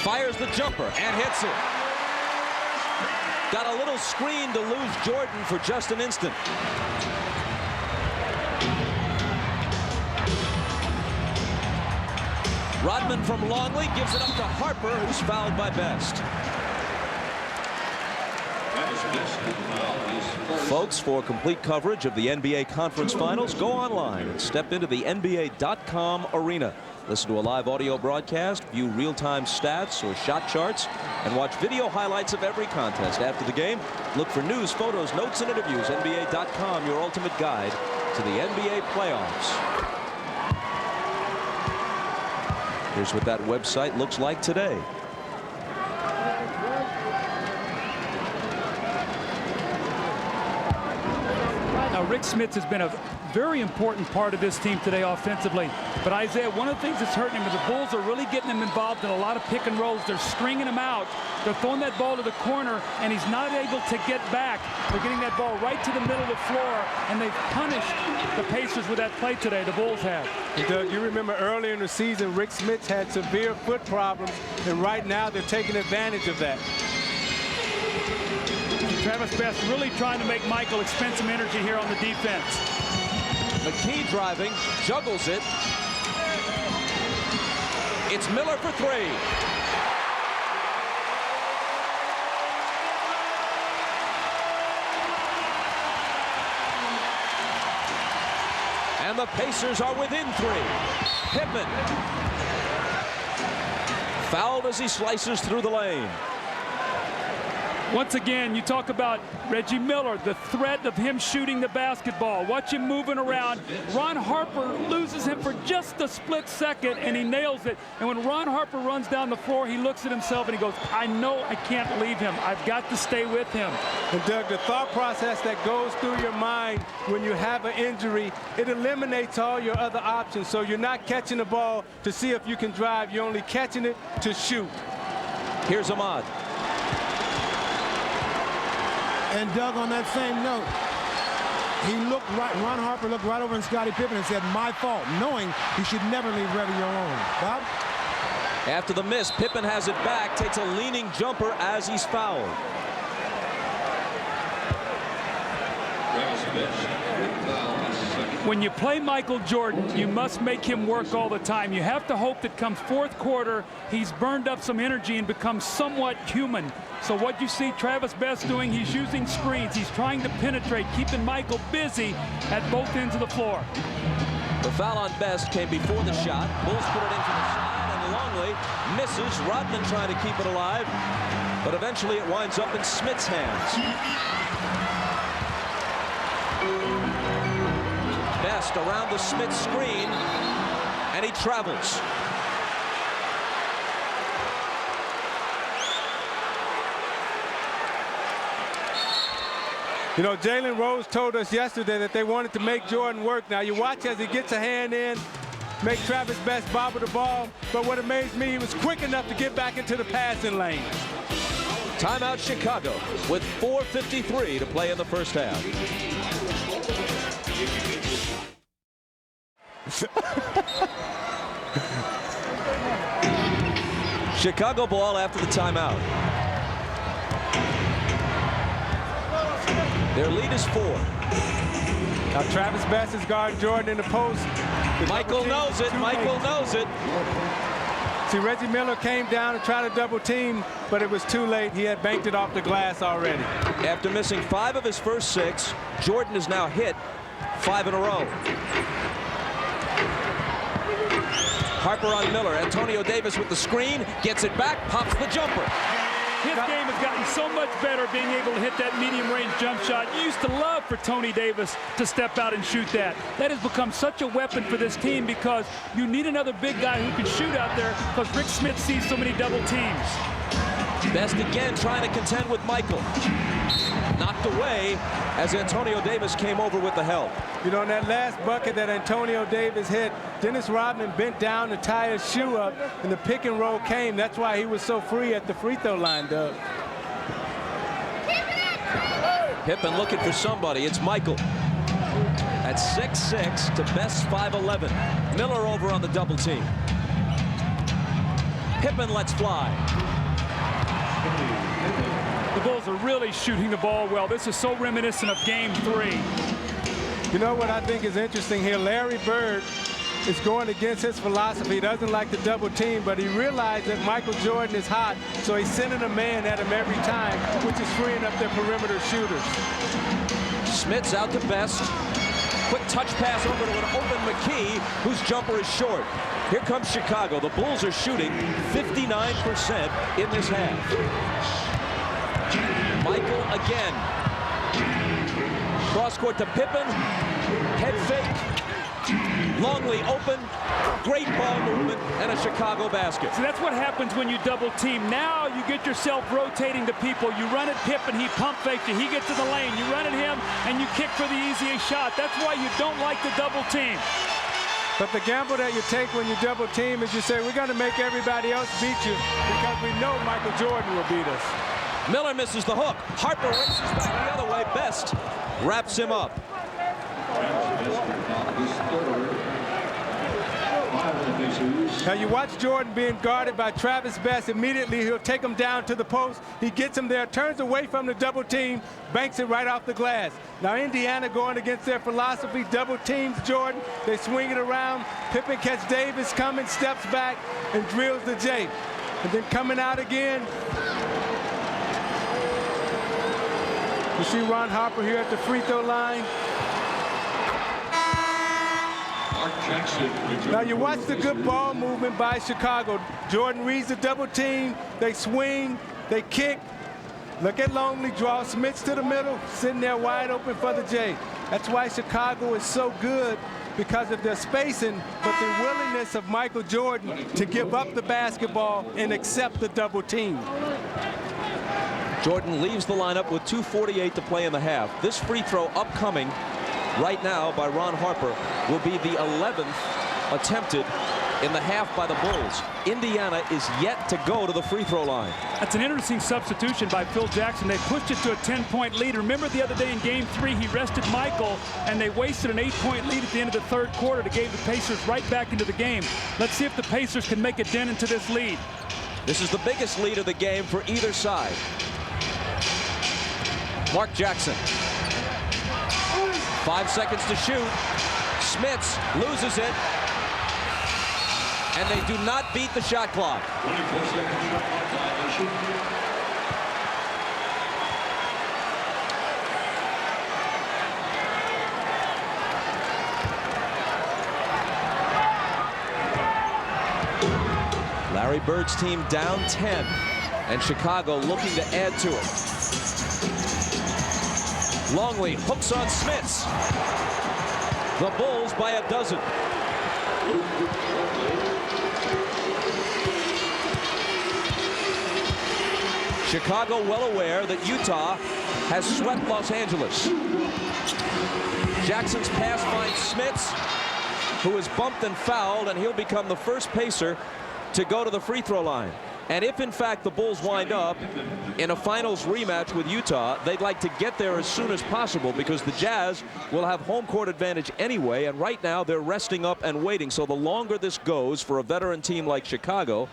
Fires the jumper and hits it. Got a little screen to lose Jordan for just an instant. Rodman from Longley gives it up to Harper, who's fouled by Best. Folks, for complete coverage of the NBA Conference Finals, go online and step into the NBA.com arena. Listen to a live audio broadcast, view real-time stats or shot charts, and watch video highlights of every contest. After the game, look for news, photos, notes, and interviews. NBA.com, your ultimate guide to the NBA playoffs. Here's what that website looks like today. Now, Rick Smits has been a very important part of this team today offensively. But Isaiah, one of the things that's hurting him is the Bulls are really getting him involved in a lot of pick and rolls. They're stringing him out. They're throwing that ball to the corner, and he's not able to get back. They're getting that ball right to the middle of the floor, and they've punished the Pacers with that play today. The Bulls have. Doug, you remember earlier in the season, Rick Smits had severe foot problems, and right now they're taking advantage of that. Travis Best really trying to make Michael expend some energy here on the defense. McKee driving, juggles it. It's Miller for 3. And the Pacers are within 3. Pippen fouled as he slices through the lane. Once again, you talk about Reggie Miller, the threat of him shooting the basketball. Watch him moving around. Ron Harper loses him for just a split second, and he nails it. And when Ron Harper runs down the floor, he looks at himself and he goes, I know I can't leave him. I've got to stay with him. And Doug, the thought process that goes through your mind when you have an injury, it eliminates all your other options. So you're not catching the ball to see if you can drive. You're only catching it to shoot. Here's Ahmad. And Doug, on that same note, Ron Harper looked right over at Scottie Pippen and said, my fault, knowing he should never leave Reggie alone. Bob? After the miss, Pippen has it back, takes a leaning jumper as he's fouled. When you play Michael Jordan, you must make him work all the time. You have to hope that come fourth quarter, he's burned up some energy and becomes somewhat human. So what you see Travis Best doing, he's using screens. He's trying to penetrate, keeping Michael busy at both ends of the floor. The foul on Best came before the shot. Bulls put it into the side, and Longley misses. Rodman trying to keep it alive, but eventually it winds up in Smits' hands. Best around the Smits screen, and he travels. You know, Jalen Rose told us yesterday that they wanted to make Jordan work. Now, you watch as he gets a hand in, make Travis Best bobble the ball. But what amazed me, he was quick enough to get back into the passing lane. Timeout Chicago with 4:53 to play in the first half. Chicago ball after the timeout. Their lead is 4. Now Travis Best is guarding Jordan in the post. Michael knows it. Michael knows it. See, Reggie Miller came down to try to double team, but it was too late. He had banked it off the glass already. After missing 5 of his first 6, Jordan has now hit 5 in a row. Harper on Miller. Antonio Davis with the screen, gets it back, pops the jumper. His game has gotten so much better being able to hit that medium-range jump shot. You used to love for Toni Davis to step out and shoot that. That has become such a weapon for this team because you need another big guy who can shoot out there because Rick Smits sees so many double teams. Best again trying to contend with Michael. Knocked away as Antonio Davis came over with the help. You know, in that last bucket that Antonio Davis hit, Dennis Rodman bent down to tie his shoe up, and the pick and roll came. That's why he was so free at the free throw line, Doug. Pippen looking for somebody. It's Michael. At 6'6" to Best 5'11". Miller over on the double team. Pippen lets fly. The Bulls are really shooting the ball well. This is so reminiscent of Game 3. You know what I think is interesting here? Larry Bird is going against his philosophy. He doesn't like the double team, but he realized that Michael Jordan is hot, so he's sending a man at him every time, which is freeing up their perimeter shooters. Smits out to Best. Quick touch pass over to an open McKee, whose jumper is short. Here comes Chicago. The Bulls are shooting 59% in this half. Michael again. Cross court to Pippen. Head fake. Longley open. Great ball movement and a Chicago basket. So that's what happens when you double team. Now you get yourself rotating to people. You run at Pippen, he pump fakes you. He gets to the lane. You run at him and you kick for the easiest shot. That's why you don't like the double team. But the gamble that you take when you double team is you say, we're going to make everybody else beat you because we know Michael Jordan will beat us. Miller misses the hook. Harper races back the other way. Best wraps him up. Now you watch Jordan being guarded by Travis Best. Immediately he'll take him down to the post. He gets him there, turns away from the double team, banks it right off the glass. Now Indiana going against their philosophy, double teams Jordan. They swing it around. Pippen catches Davis coming, steps back, and drills the J. And then coming out again. You see Ron Harper here at the free throw line. Now you watch the good ball movement by Chicago. Jordan reads the double team. They swing, they kick, Look at Longley draw Smits to the middle, sitting there wide open for the J. That's why Chicago is so good, because of their spacing, but the willingness of Michael Jordan to give up the basketball and accept the double team. Jordan leaves the lineup with 2:48 to play in the half. This free throw upcoming right now by Ron Harper will be the 11th attempted in the half by the Bulls. Indiana is yet to go to the free throw line. That's an interesting substitution by Phil Jackson. They pushed it to a 10-point lead. Remember the other day in Game 3, he rested Michael, and they wasted an 8-point lead at the end of the third quarter to give the Pacers right back into the game. Let's see if the Pacers can make a dent into this lead. This is the biggest lead of the game for either side. Mark Jackson. 5 seconds to shoot. Smits loses it. And they do not beat the shot clock. Larry Bird's team down 10, and Chicago looking to add to it. Longley hooks on Smits. The Bulls by a dozen. Chicago well aware that Utah has swept Los Angeles. Jackson's pass finds Smits, who is bumped and fouled, and he'll become the first Pacer to go to the free throw line. And if in fact the Bulls wind up in a finals rematch with Utah, they'd like to get there as soon as possible, because the Jazz will have home court advantage anyway, and right now they're resting up and waiting. So the longer this goes for a veteran team like Chicago,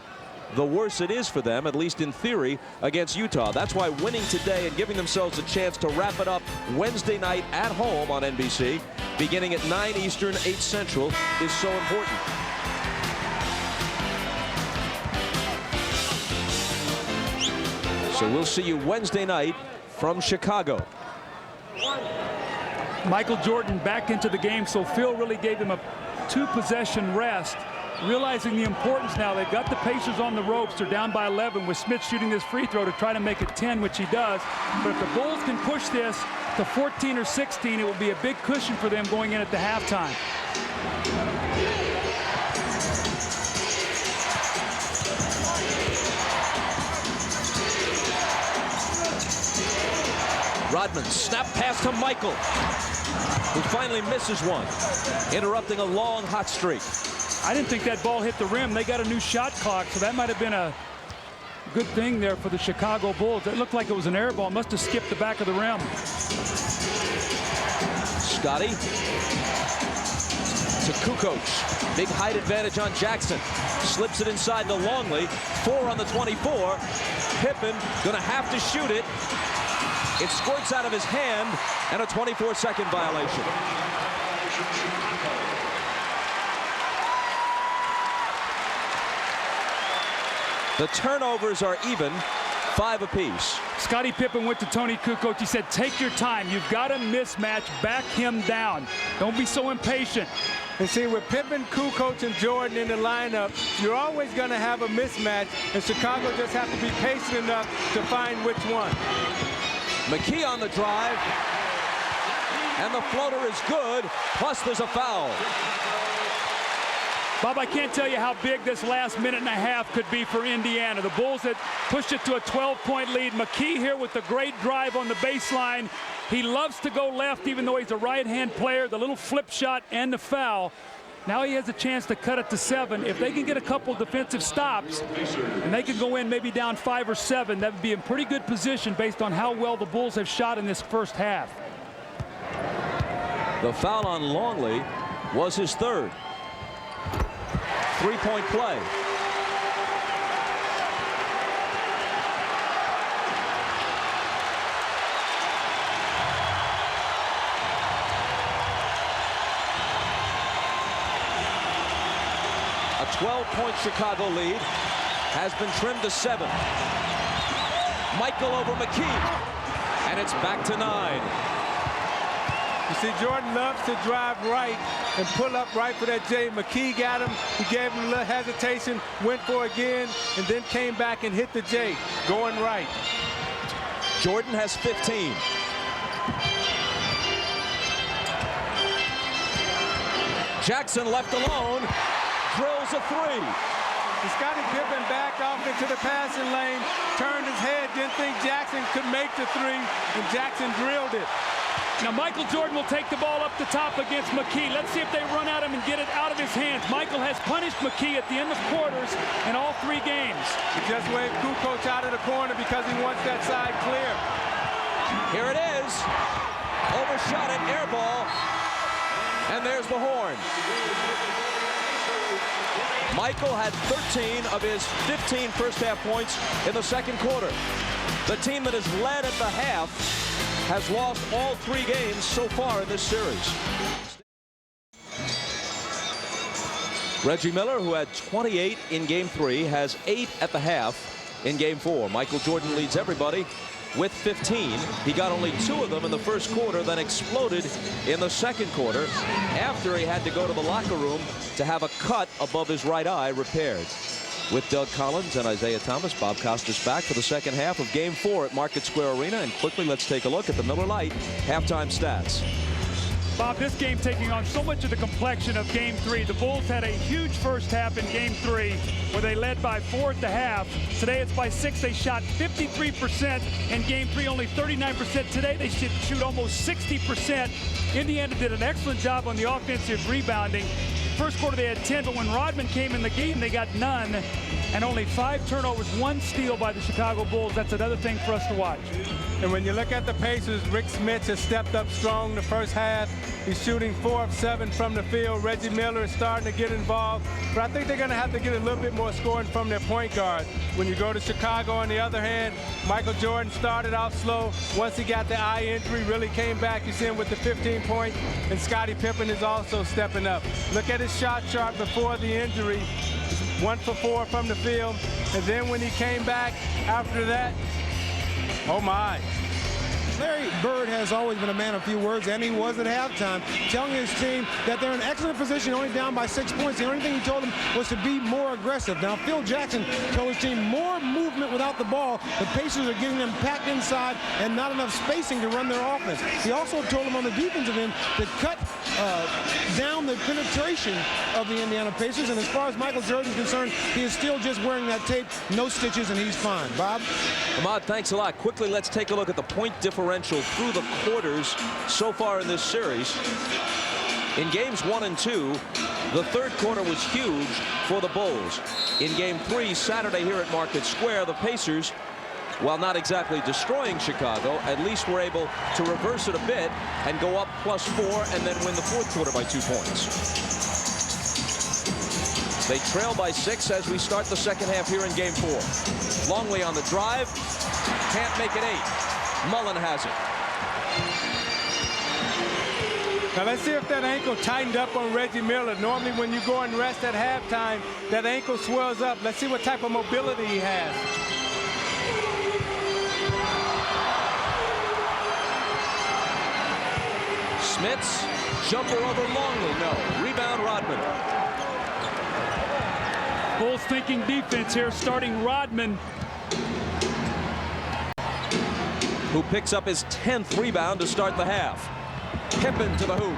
the worse it is for them, at least in theory, against Utah. That's why winning today and giving themselves a chance to wrap it up Wednesday night at home on NBC, beginning at 9 Eastern, 8 Central, is so important. So we'll see you Wednesday night from Chicago. Michael Jordan back into the game, so Phil really gave them a 2-possession rest, realizing the importance now. They've got the Pacers on the ropes. They're down by 11 with Smits shooting this free throw to try to make it 10, which he does. But if the Bulls can push this to 14 or 16, it will be a big cushion for them going in at the halftime. Rodman, snap pass to Michael, who finally misses one, interrupting a long hot streak. I didn't think that ball hit the rim. They got a new shot clock, so that might have been a good thing there for the Chicago Bulls. It looked like it was an air ball. Must have skipped the back of the rim. Scottie to Kukoc. Big height advantage on Jackson. Slips it inside to Longley. 4 on the 24. Pippen gonna have to shoot it. It squirts out of his hand, and a 24-second violation. The turnovers are even, 5 apiece. Scottie Pippen went to Toni Kukoc. He said, take your time. You've got a mismatch. Back him down. Don't be so impatient. And see, with Pippen, Kukoc, and Jordan in the lineup, you're always going to have a mismatch, and Chicago just have to be patient enough to find which one. McKee on the drive, and the floater is good, plus there's a foul. Bob, I can't tell you how big this last minute and a half could be for Indiana. The Bulls had pushed it to a 12-point lead. McKee here with the great drive on the baseline. He loves to go left, even though he's a right-hand player. The little flip shot and the foul. Now he has a chance to cut it to 7. If they can get a couple defensive stops and they can go in maybe down 5 or 7, that would be in pretty good position based on how well the Bulls have shot in this first half. The foul on Longley was his 3rd. 3-point play. A 12-point Chicago lead has been trimmed to 7. Michael over McKee, and it's back to 9. You see, Jordan loves to drive right and pull up right for that J. McKee got him. He gave him a little hesitation, went for it again, and then came back and hit the J, going right. Jordan has 15. Jackson left alone, drills a three. Scottie Pippen backed off into the passing lane, turned his head, didn't think Jackson could make the three, and Jackson drilled it. Now Michael Jordan will take the ball up the top against McKee. Let's see if they run at him and get it out of his hands. Michael has punished McKee at the end of quarters in all 3 games. He just waved Kukoc out of the corner because he wants that side clear. Here it is. Overshot it, air ball. And there's the horn. Michael had 13 of his 15 first-half points in the second quarter. The team that has led at the half has lost all 3 games so far in this series. Reggie Miller, who had 28 in Game 3, has 8 at the half in Game 4. Michael Jordan leads everybody with 15. He got only 2 of them in the first quarter, then exploded in the second quarter after he had to go to the locker room to have a cut above his right eye repaired. With Doug Collins and Isaiah Thomas, Bob Costas back for the second half of Game 4 at Market Square Arena. And quickly, let's take a look at the Miller Lite halftime stats. Bob, this game taking on so much of the complexion of Game 3. The Bulls had a huge first half in Game 3 where they led by 4 at the half. Today it's by 6. They shot 53% in Game 3, only 39%. Today they shoot almost 60%. Indiana did an excellent job on the offensive rebounding. First quarter they had 10, but when Rodman came in the game, they got none. And only 5 turnovers, 1 steal by the Chicago Bulls. That's another thing for us to watch. And when you look at the Pacers, Rick Smits has stepped up strong the first half. He's shooting 4 of 7 from the field. Reggie Miller is starting to get involved. But I think they're going to have to get a little bit more scoring from their point guard. When you go to Chicago, on the other hand, Michael Jordan started off slow. Once he got the eye injury, really came back. You see him with the 15 points. And Scottie Pippen is also stepping up. Look at his shot chart before the injury. 1 for 4 from the field. And then when he came back after that, oh my. Larry Bird has always been a man of few words, and he was at halftime, telling his team that they're in excellent position, only down by 6 points. The only thing he told them was to be more aggressive. Now, Phil Jackson told his team more movement without the ball. The Pacers are getting them packed inside and not enough spacing to run their offense. He also told them on the defensive end to cut down the penetration of the Indiana Pacers. And as far as Michael Jordan is concerned, he is still just wearing that tape, no stitches, and he's fine. Bob? Ahmad, thanks a lot. Quickly, let's take a look at the point differential through the quarters so far in this series. In games 1 and 2, the third quarter was huge for the Bulls. In Game 3 Saturday here at Market Square, the Pacers, while not exactly destroying Chicago, at least were able to reverse it a bit and go up +4 and then win the fourth quarter by 2 points. They trail by 6 as we start the second half here in Game 4. Longley on the drive, can't make it 8. Mullin has it. Now let's see if that ankle tightened up on Reggie Miller. Normally when you go and rest at halftime, that ankle swells up. Let's see what type of mobility he has. Smits, jumper over Longley, no. Rebound Rodman. Bulls thinking defense here, starting Rodman, who picks up his 10th rebound to start the half. Pippen to the hoop.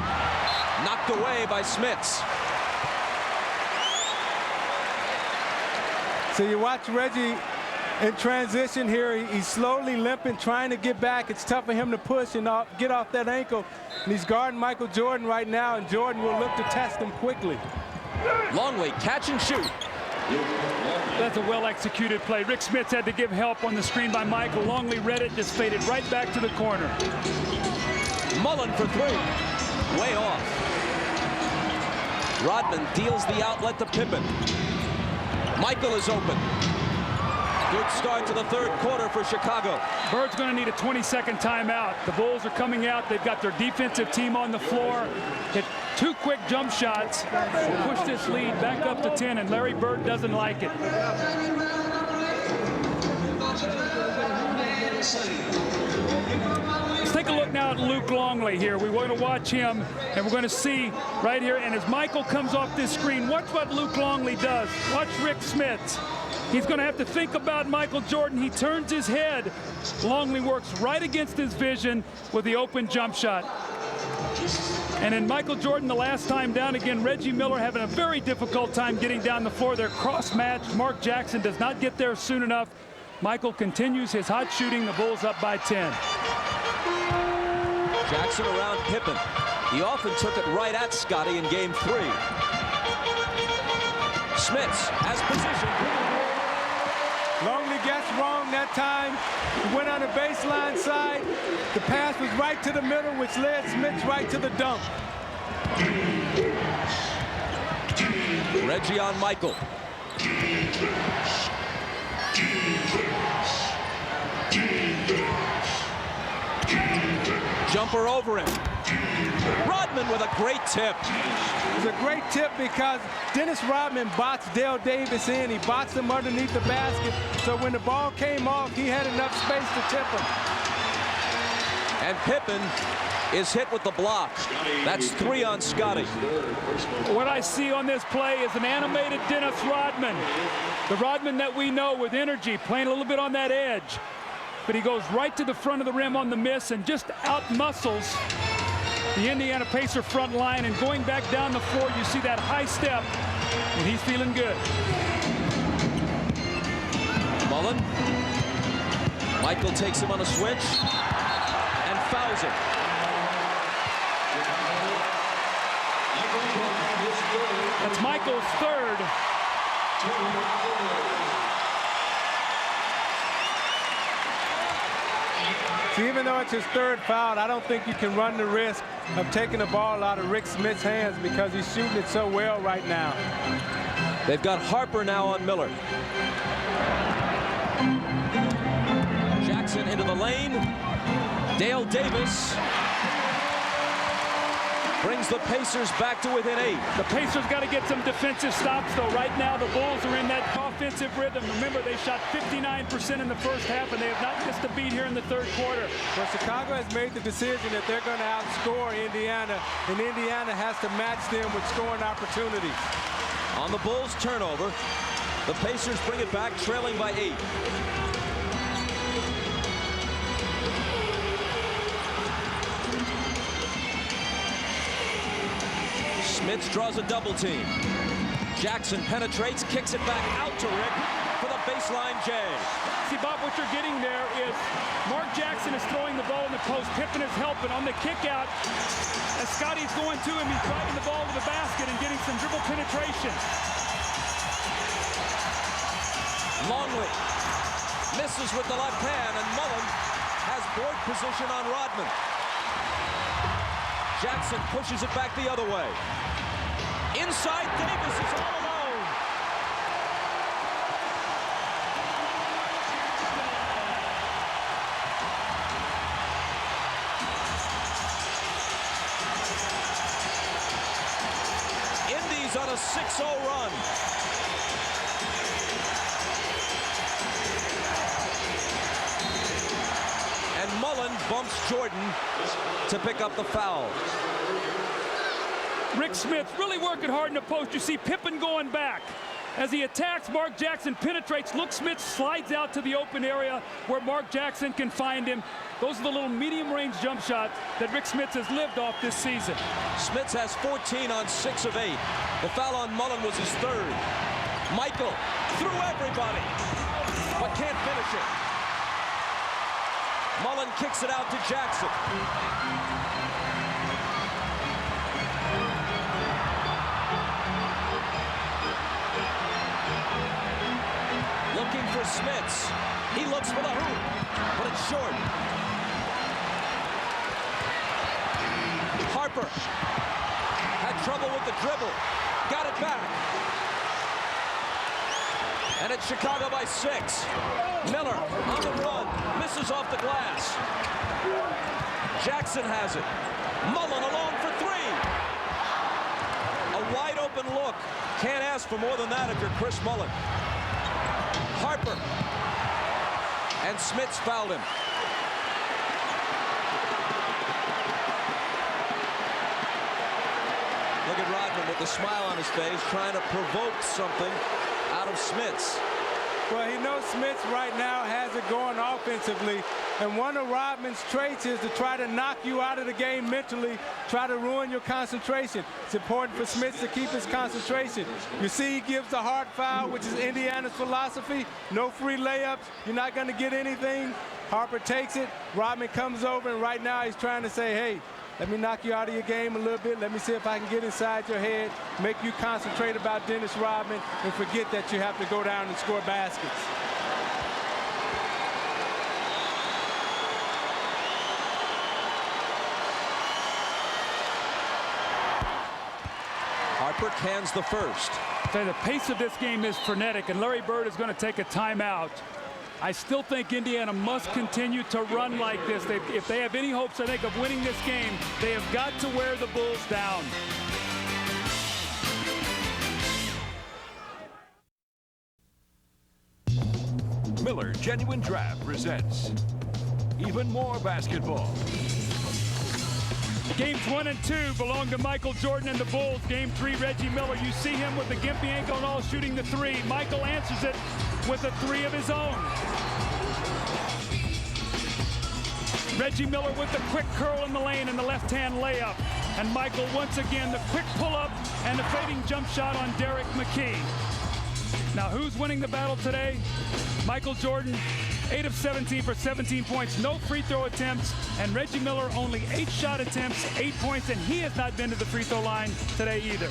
Knocked away by Smits. So you watch Reggie in transition here. He's slowly limping, trying to get back. It's tough for him to push and get off that ankle. And he's guarding Michael Jordan right now, and Jordan will look to test him quickly. Longley, catch and shoot. That's a well-executed play. Rick Smits had to give help on the screen by Michael. Longley read it, just faded right back to the corner. Mullin for 3. Way off. Rodman deals the outlet to Pippen. Michael is open. Good start to the third quarter for Chicago. Bird's going to need a 20-second timeout. The Bulls are coming out. They've got their defensive team on the floor. Hit 2 quick jump shots. Push this lead back up to 10, and Larry Bird doesn't like it. Let's take a look now at Luke Longley here. We want to watch him, and we're going to see right here. And as Michael comes off this screen, watch what Luke Longley does. Watch Rick Smits. He's going to have to think about Michael Jordan. He turns his head. Longley works right against his vision with the open jump shot. And in Michael Jordan, the last time down again, Reggie Miller having a very difficult time getting down the floor. They're cross-matched. Mark Jackson does not get there soon enough. Michael continues his hot shooting. The Bulls up by 10. Jackson around Pippen. He often took it right at Scottie in game 3. Smits has position. Longley gets wrong that time. He went on the baseline side. The pass was right to the middle, which led Smits right to the dunk. Reggie on Michael. Jumper over him. Rodman with a great tip. It was a great tip because Dennis Rodman boxed Dale Davis in. He boxed him underneath the basket. So when the ball came off, he had enough space to tip him. And Pippen is hit with the block. That's 3 on Scottie. What I see on this play is an animated Dennis Rodman. The Rodman that we know with energy, playing a little bit on that edge. But he goes right to the front of the rim on the miss and just out-muscles the Indiana Pacer front line. And going back down the floor, you see that high step, and he's feeling good. Mullin. Michael takes him on a switch and fouls him. That's Michael's third. So even though it's his third foul, I don't think you can run the risk of taking the ball out of Rick Smits' hands because he's shooting it so well right now. They've got Harper now on Miller. Jackson into the lane. Dale Davis brings the Pacers back to within 8. The Pacers got to get some defensive stops, though. Right now, the Bulls are in that offensive rhythm. Remember, they shot 59% in the first half, and they have not missed a beat here in the third quarter. Well, Chicago has made the decision that they're going to outscore Indiana, and Indiana has to match them with scoring opportunities. On the Bulls turnover, the Pacers bring it back, trailing by 8. Smits draws a double team. Jackson penetrates, kicks it back out to Rick for the baseline J. See, Bob, what you're getting there is Mark Jackson is throwing the ball in the post. Pippen is helping on the kick out. As Scottie's going to him, he's driving the ball to the basket and getting some dribble penetration. Longley misses with the left hand, and Mullin has board position on Rodman. Jackson pushes it back the other way. Inside, Davis is all alone. Indy's on a 6-0 run. And Mullin bumps Jordan to pick up the foul. Rick Smits really working hard in the post. You see Pippen going back. As he attacks, Mark Jackson penetrates. Look, Smits slides out to the open area where Mark Jackson can find him. Those are the little medium-range jump shots that Rick Smits has lived off this season. Smits has 14 on 6 of 8. The foul on Mullin was his third. Michael through everybody, but can't finish it. Mullin kicks it out to Jackson. Looking for Smits. He looks for the hoop, but it's short. Harper had trouble with the dribble. Got it back. And it's Chicago by 6. Miller on the run. Misses off the glass. Jackson has it. Mullin alone for 3. A wide open look. Can't ask for more than that if you're Chris Mullin. Harper. And Smits fouled him. Look at Rodman with the smile on his face, trying to provoke something out of Smits. Well, he knows Smits right now has it going offensively, and one of Rodman's traits is to try to knock you out of the game mentally, try to ruin your concentration. It's important for Smits to keep his concentration. You see he gives the hard foul, which is Indiana's philosophy. No free layups. You're not going to get anything. Harper takes it. Rodman comes over, and right now he's trying to say, hey, let me knock you out of your game a little bit. Let me see if I can get inside your head, make you concentrate about Dennis Rodman, and forget that you have to go down and score baskets. Harper cans the first. The pace of this game is frenetic, and Larry Bird is going to take a timeout. I still think Indiana must continue to run like this. If they have any hopes, I think, of winning this game, they have got to wear the Bulls down. Miller Genuine Draft presents even more basketball. Games 1 and 2 belong to Michael Jordan and the Bulls. Game 3, Reggie Miller. You see him with the gimpy ankle and all shooting the three. Michael answers it with a three of his own. Reggie Miller with the quick curl in the lane and the left-hand layup. And Michael once again the quick pull-up and the fading jump shot on Derek McKee. Now who's winning the battle today? Michael Jordan, 8 of 17 for 17 points, no free throw attempts, and Reggie Miller only 8 shot attempts, 8 points, and he has not been to the free throw line today either.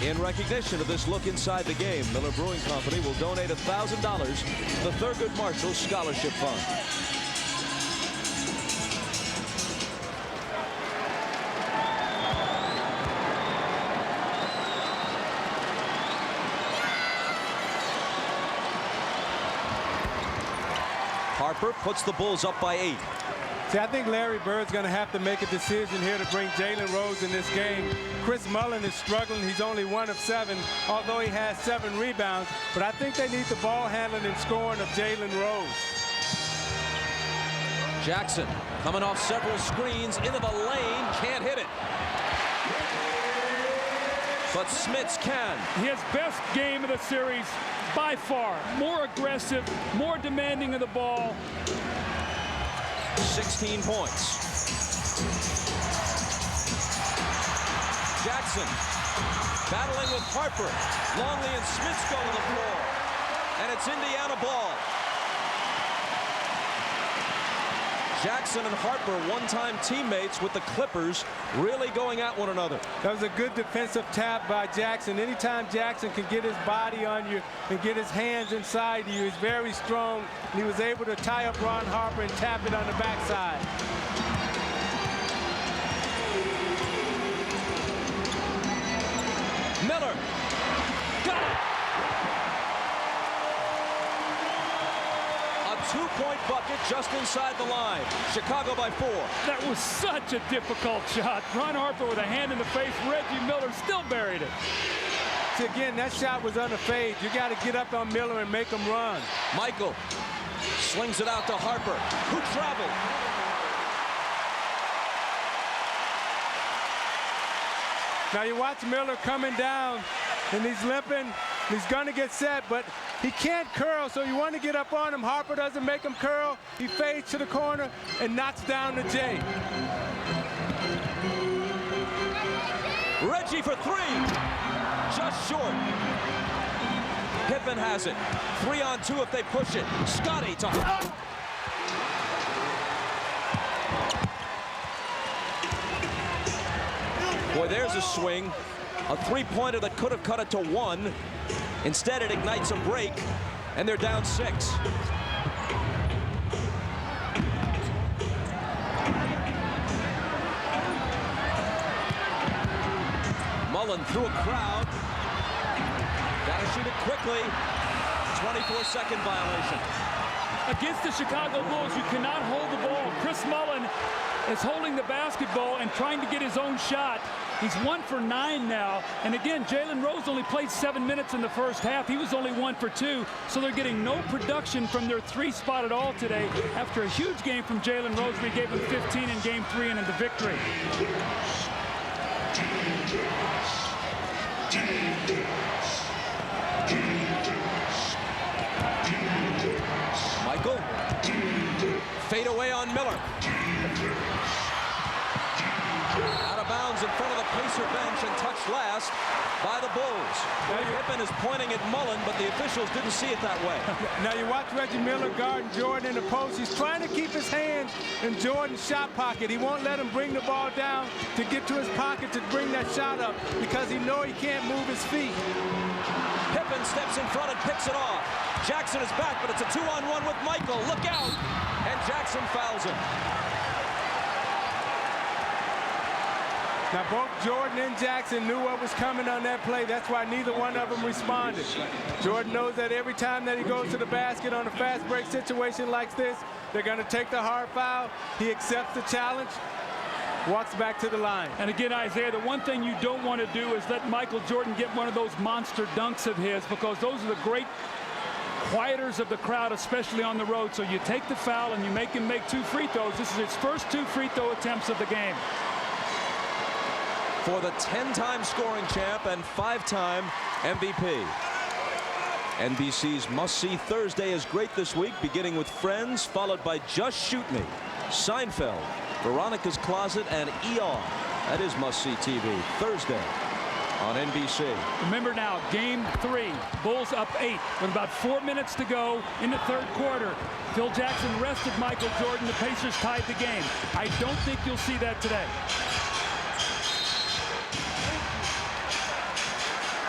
In recognition of this look inside the game, Miller Brewing Company will donate $1,000 to the Thurgood Marshall Scholarship Fund. Harper puts the Bulls up by 8. See, I think Larry Bird's going to have to make a decision here to bring Jalen Rose in this game. Chris Mullin is struggling. He's only 1 of 7, although he has 7 rebounds. But I think they need the ball handling and scoring of Jalen Rose. Jackson coming off several screens into the lane, can't hit it. But Smits can. His best game of the series by far. More aggressive, more demanding of the ball. 16 points. Jackson battling with Harper. Longley and Smits go to the floor. And it's Indiana ball. Jackson and Harper, one-time teammates with the Clippers, really going at one another. That was a good defensive tap by Jackson. Anytime Jackson can get his body on you and get his hands inside you, he's very strong. And he was able to tie up Ron Harper and tap it on the backside. Miller. Got it. A 2-point bucket just inside the line. Chicago by 4. That was such a difficult shot. Ron Harper with a hand in the face. Reggie Miller still buried it. See, again, that shot was on the fade. You got to get up on Miller and make him run. Michael slings it out to Harper, who traveled. Now you watch Miller coming down, and he's limping. He's going to get set, but he can't curl, so you want to get up on him. Harper doesn't make him curl. He fades to the corner and knocks down the J. Reggie for 3. Just short. Pippen has it. 3-on-2 if they push it. Scottie to... Boy, there's a swing. A three-pointer that could have cut it to 1. Instead, it ignites a break, and they're down 6. Mullin through a crowd. Gotta shoot it quickly. 24-second violation. Against the Chicago Bulls, you cannot hold the ball. Chris Mullin is holding the basketball and trying to get his own shot. He's 1 for 9 now. And again, Jalen Rose only played 7 minutes in the first half. He was only 1 for 2. So they're getting no production from their 3 spot at all today. After a huge game from Jalen Rose, we gave him 15 in game 3 and in the victory. Michael. Fade away on Miller. Out of bounds in front of the Pacer bench and touched last by the Bulls. Pippen is pointing at Mullin, but the officials didn't see it that way. Now you watch Reggie Miller guarding Jordan in the post. He's trying to keep his hands in Jordan's shot pocket. He won't let him bring the ball down to get to his pocket to bring that shot up because he knows he can't move his feet. Pippen steps in front and picks it off. Jackson is back, but it's a 2-on-1 with Michael. Look out! And Jackson fouls him. Now both Jordan and Jackson knew what was coming on that play. That's why neither one of them responded. Jordan knows that every time that he goes to the basket on a fast break situation like this, they're going to take the hard foul. He accepts the challenge, walks back to the line. And again, Isaiah, the one thing you don't want to do is let Michael Jordan get one of those monster dunks of his, because those are the great quieters of the crowd, especially on the road. So you take the foul and you make him make 2 free throws. This is his first 2 free throw attempts of the game. For the 10-time scoring champ and 5-time MVP. NBC's must-see Thursday is great this week, beginning with Friends, followed by Just Shoot Me, Seinfeld, Veronica's Closet, and ER. That is must-see TV Thursday on NBC. Remember now, game 3, Bulls up 8 with about 4 minutes to go in the 3rd quarter. Phil Jackson rested Michael Jordan. The Pacers tied the game. I don't think you'll see that today.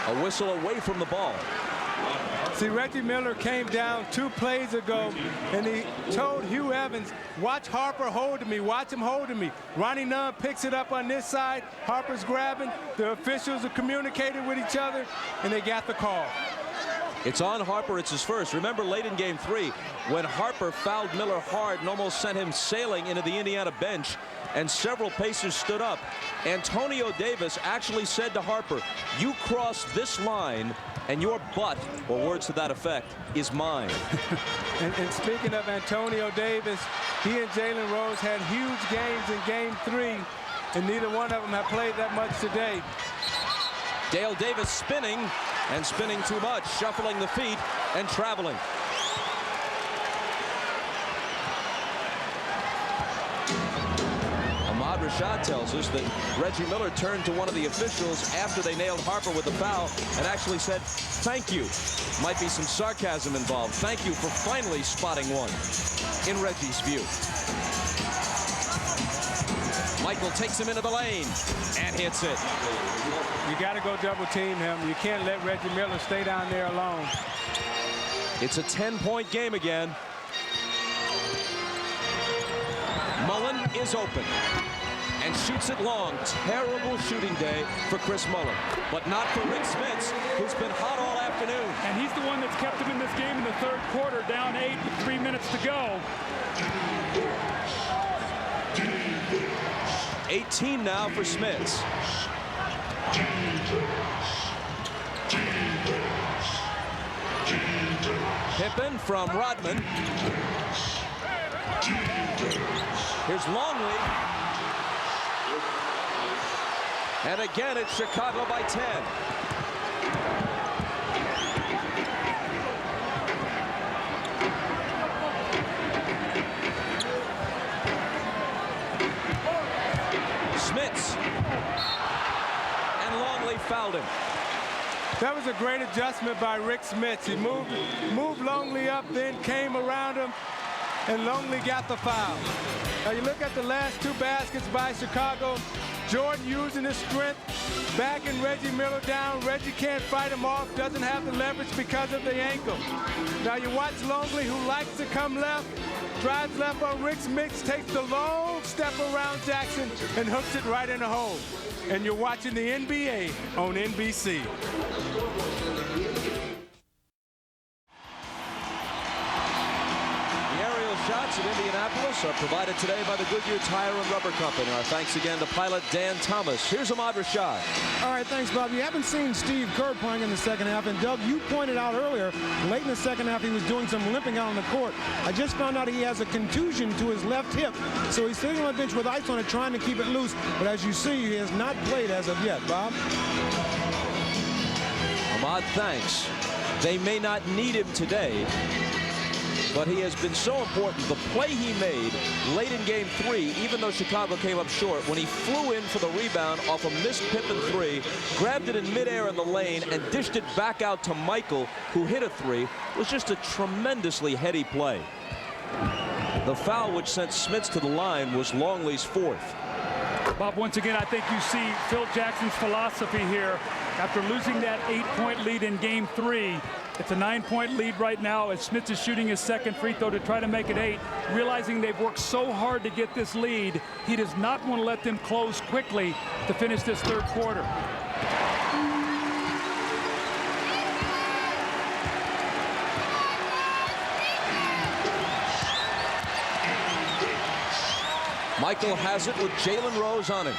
A whistle away from the ball. See, Reggie Miller came down 2 plays ago, and he told Hugh Evans, watch Harper holding me, watch him holding me. Ronnie Nunn picks it up on this side. Harper's grabbing. The officials are communicating with each other, and they got the call. It's on Harper. It's his first. Remember late in game 3 when Harper fouled Miller hard and almost sent him sailing into the Indiana bench, and several Pacers stood up. Antonio Davis actually said to Harper, you cross this line and your butt, or words to that effect, is mine. And speaking of Antonio Davis, he and Jalen Rose had huge games in game 3, and neither one of them have played that much today. Dale Davis spinning, and spinning too much, shuffling the feet and traveling. Ahmad Rashad tells us that Reggie Miller turned to one of the officials after they nailed Harper with the foul and actually said, thank you. Might be some sarcasm involved. Thank you for finally spotting one, in Reggie's view. Michael takes him into the lane and hits it. You got to go double team him. You can't let Reggie Miller stay down there alone. It's a 10-point game again. Mullin is open and shoots it long. Terrible shooting day for Chris Mullin, but not for Rick Smits, who's been hot all afternoon. And he's the one that's kept him in this game in the 3rd quarter, down 8 with 3 minutes to go. 18 now for Smits. Pippen from Rodman. Here's Longley. And again, it's Chicago by 10. Smits. And Longley fouled him. That was a great adjustment by Rick Smits. He moved Longley up, then came around him, and Longley got the foul. Now you look at the last 2 baskets by Chicago. Jordan using his strength, backing Reggie Miller down. Reggie can't fight him off, doesn't have the leverage because of the ankle. Now you watch Longley, who likes to come left, drives left on Rick Smits, takes the long step around Jackson and hooks it right in the hole. And you're watching the NBA on NBC. Shots at Indianapolis are provided today by the Goodyear Tire and Rubber Company. Our thanks again to pilot Dan Thomas. Here's Ahmad Rashad. All right, thanks, Bob. You haven't seen Steve Kerr playing in the 2nd half, and Doug, you pointed out earlier, late in the 2nd half, he was doing some limping out on the court. I just found out he has a contusion to his left hip, so he's sitting on the bench with ice on it, trying to keep it loose. But as you see, he has not played as of yet, Bob. Ahmad, thanks. They may not need him today, but he has been so important. The play he made late in game 3, even though Chicago came up short, when he flew in for the rebound off a missed Pippen 3, grabbed it in midair in the lane and dished it back out to Michael, who hit a 3, was just a tremendously heady play. The foul which sent Smits to the line was Longley's 4th. Bob, once again, I think you see Phil Jackson's philosophy here. After losing that 8-point lead in game 3, it's a 9-point lead right now as Smits is shooting his second free throw to try to make it 8. Realizing they've worked so hard to get this lead, he does not want to let them close quickly to finish this third quarter. Michael has it with Jalen Rose on him.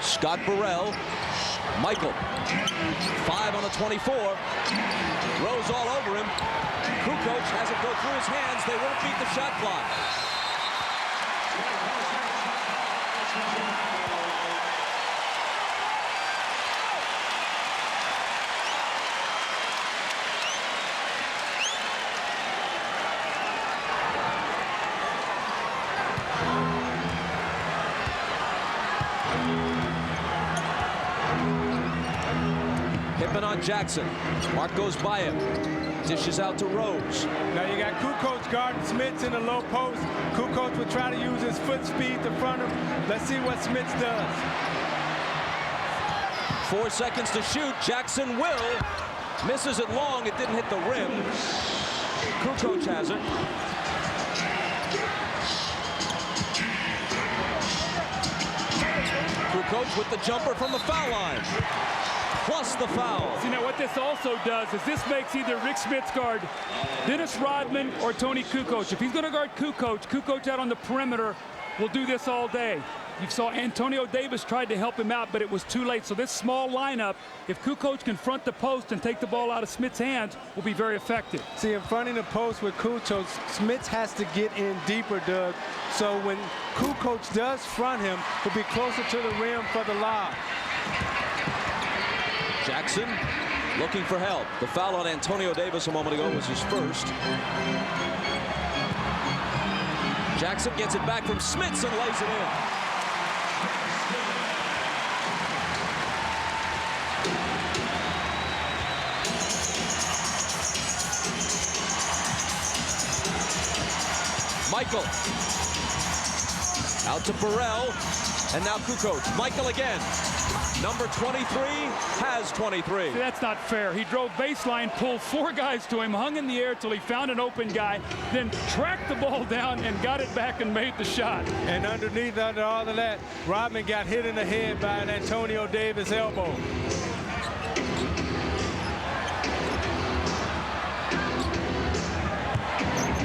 Scott Burrell. Michael. 5 on the 24. Rose all over him. Kukoc has it go through his hands. They won't beat the shot clock. Pippen on Jackson. Mark goes by him. Dishes out to Rose. Now you got Kukoc guarding Smits in the low post. Kukoc will try to use his foot speed to front him. Let's see what Smits does. 4 seconds to shoot. Jackson will. Misses it long. It didn't hit the rim. Kukoc has it. Kukoc with the jumper from the foul line. Plus the foul. You know what this also does is this makes either Rick Smits guard Dennis Rodman or Toni Kukoc. If he's going to guard Kukoc, Kukoc out on the perimeter will do this all day. You saw Antonio Davis tried to help him out, but it was too late. So this small lineup, if Kukoc can front the post and take the ball out of Smits' hands, will be very effective. See, in fronting the post with Kukoc, Smits has to get in deeper, Doug. So when Kukoc does front him, he'll be closer to the rim for the lob. Jackson looking for help. The foul on Antonio Davis a moment ago was his first. Jackson gets it back from Smits and lays it in. Michael. Out to Burrell. And now Kukoc. Michael again. Number 23 has 23. See, that's not fair. He drove baseline, pulled 4 guys to him, hung in the air till he found an open guy, then tracked the ball down and got it back and made the shot. And underneath, under all of that, Rodman got hit in the head by an Antonio Davis elbow.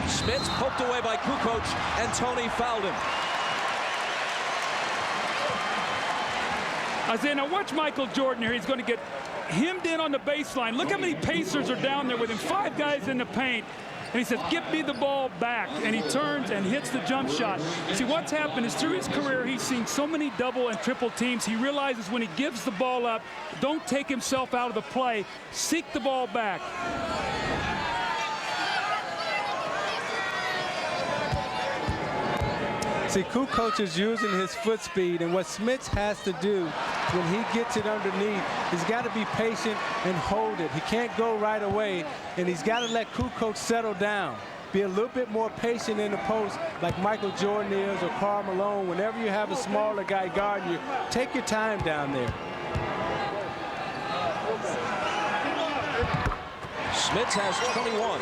Smits poked away by Kukoc, and Toni fouled him. Isaiah, now watch Michael Jordan here. He's going to get hemmed in on the baseline. Look how many Pacers are down there with him. 5 guys in the paint. And he says, "Give me the ball back." And he turns and hits the jump shot. See, what's happened is through his career, he's seen so many double and triple teams. He realizes when he gives the ball up, don't take himself out of the play. Seek the ball back. See, Kukoc is using his foot speed, and what Smits has to do when he gets it underneath, he's got to be patient and hold it. He can't go right away, and he's got to let Kukoc settle down. Be a little bit more patient in the post like Michael Jordan is or Karl Malone. Whenever you have a smaller guy guarding you, take your time down there. Smits has 21.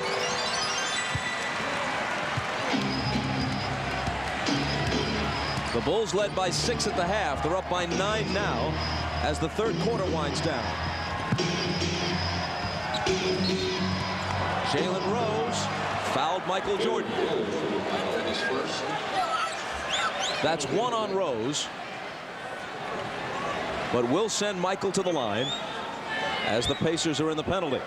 The Bulls led by 6 at the half. They're up by 9 now as the third quarter winds down. Jalen Rose fouled Michael Jordan. That's 1 on Rose, but will send Michael to the line as the Pacers are in the penalty.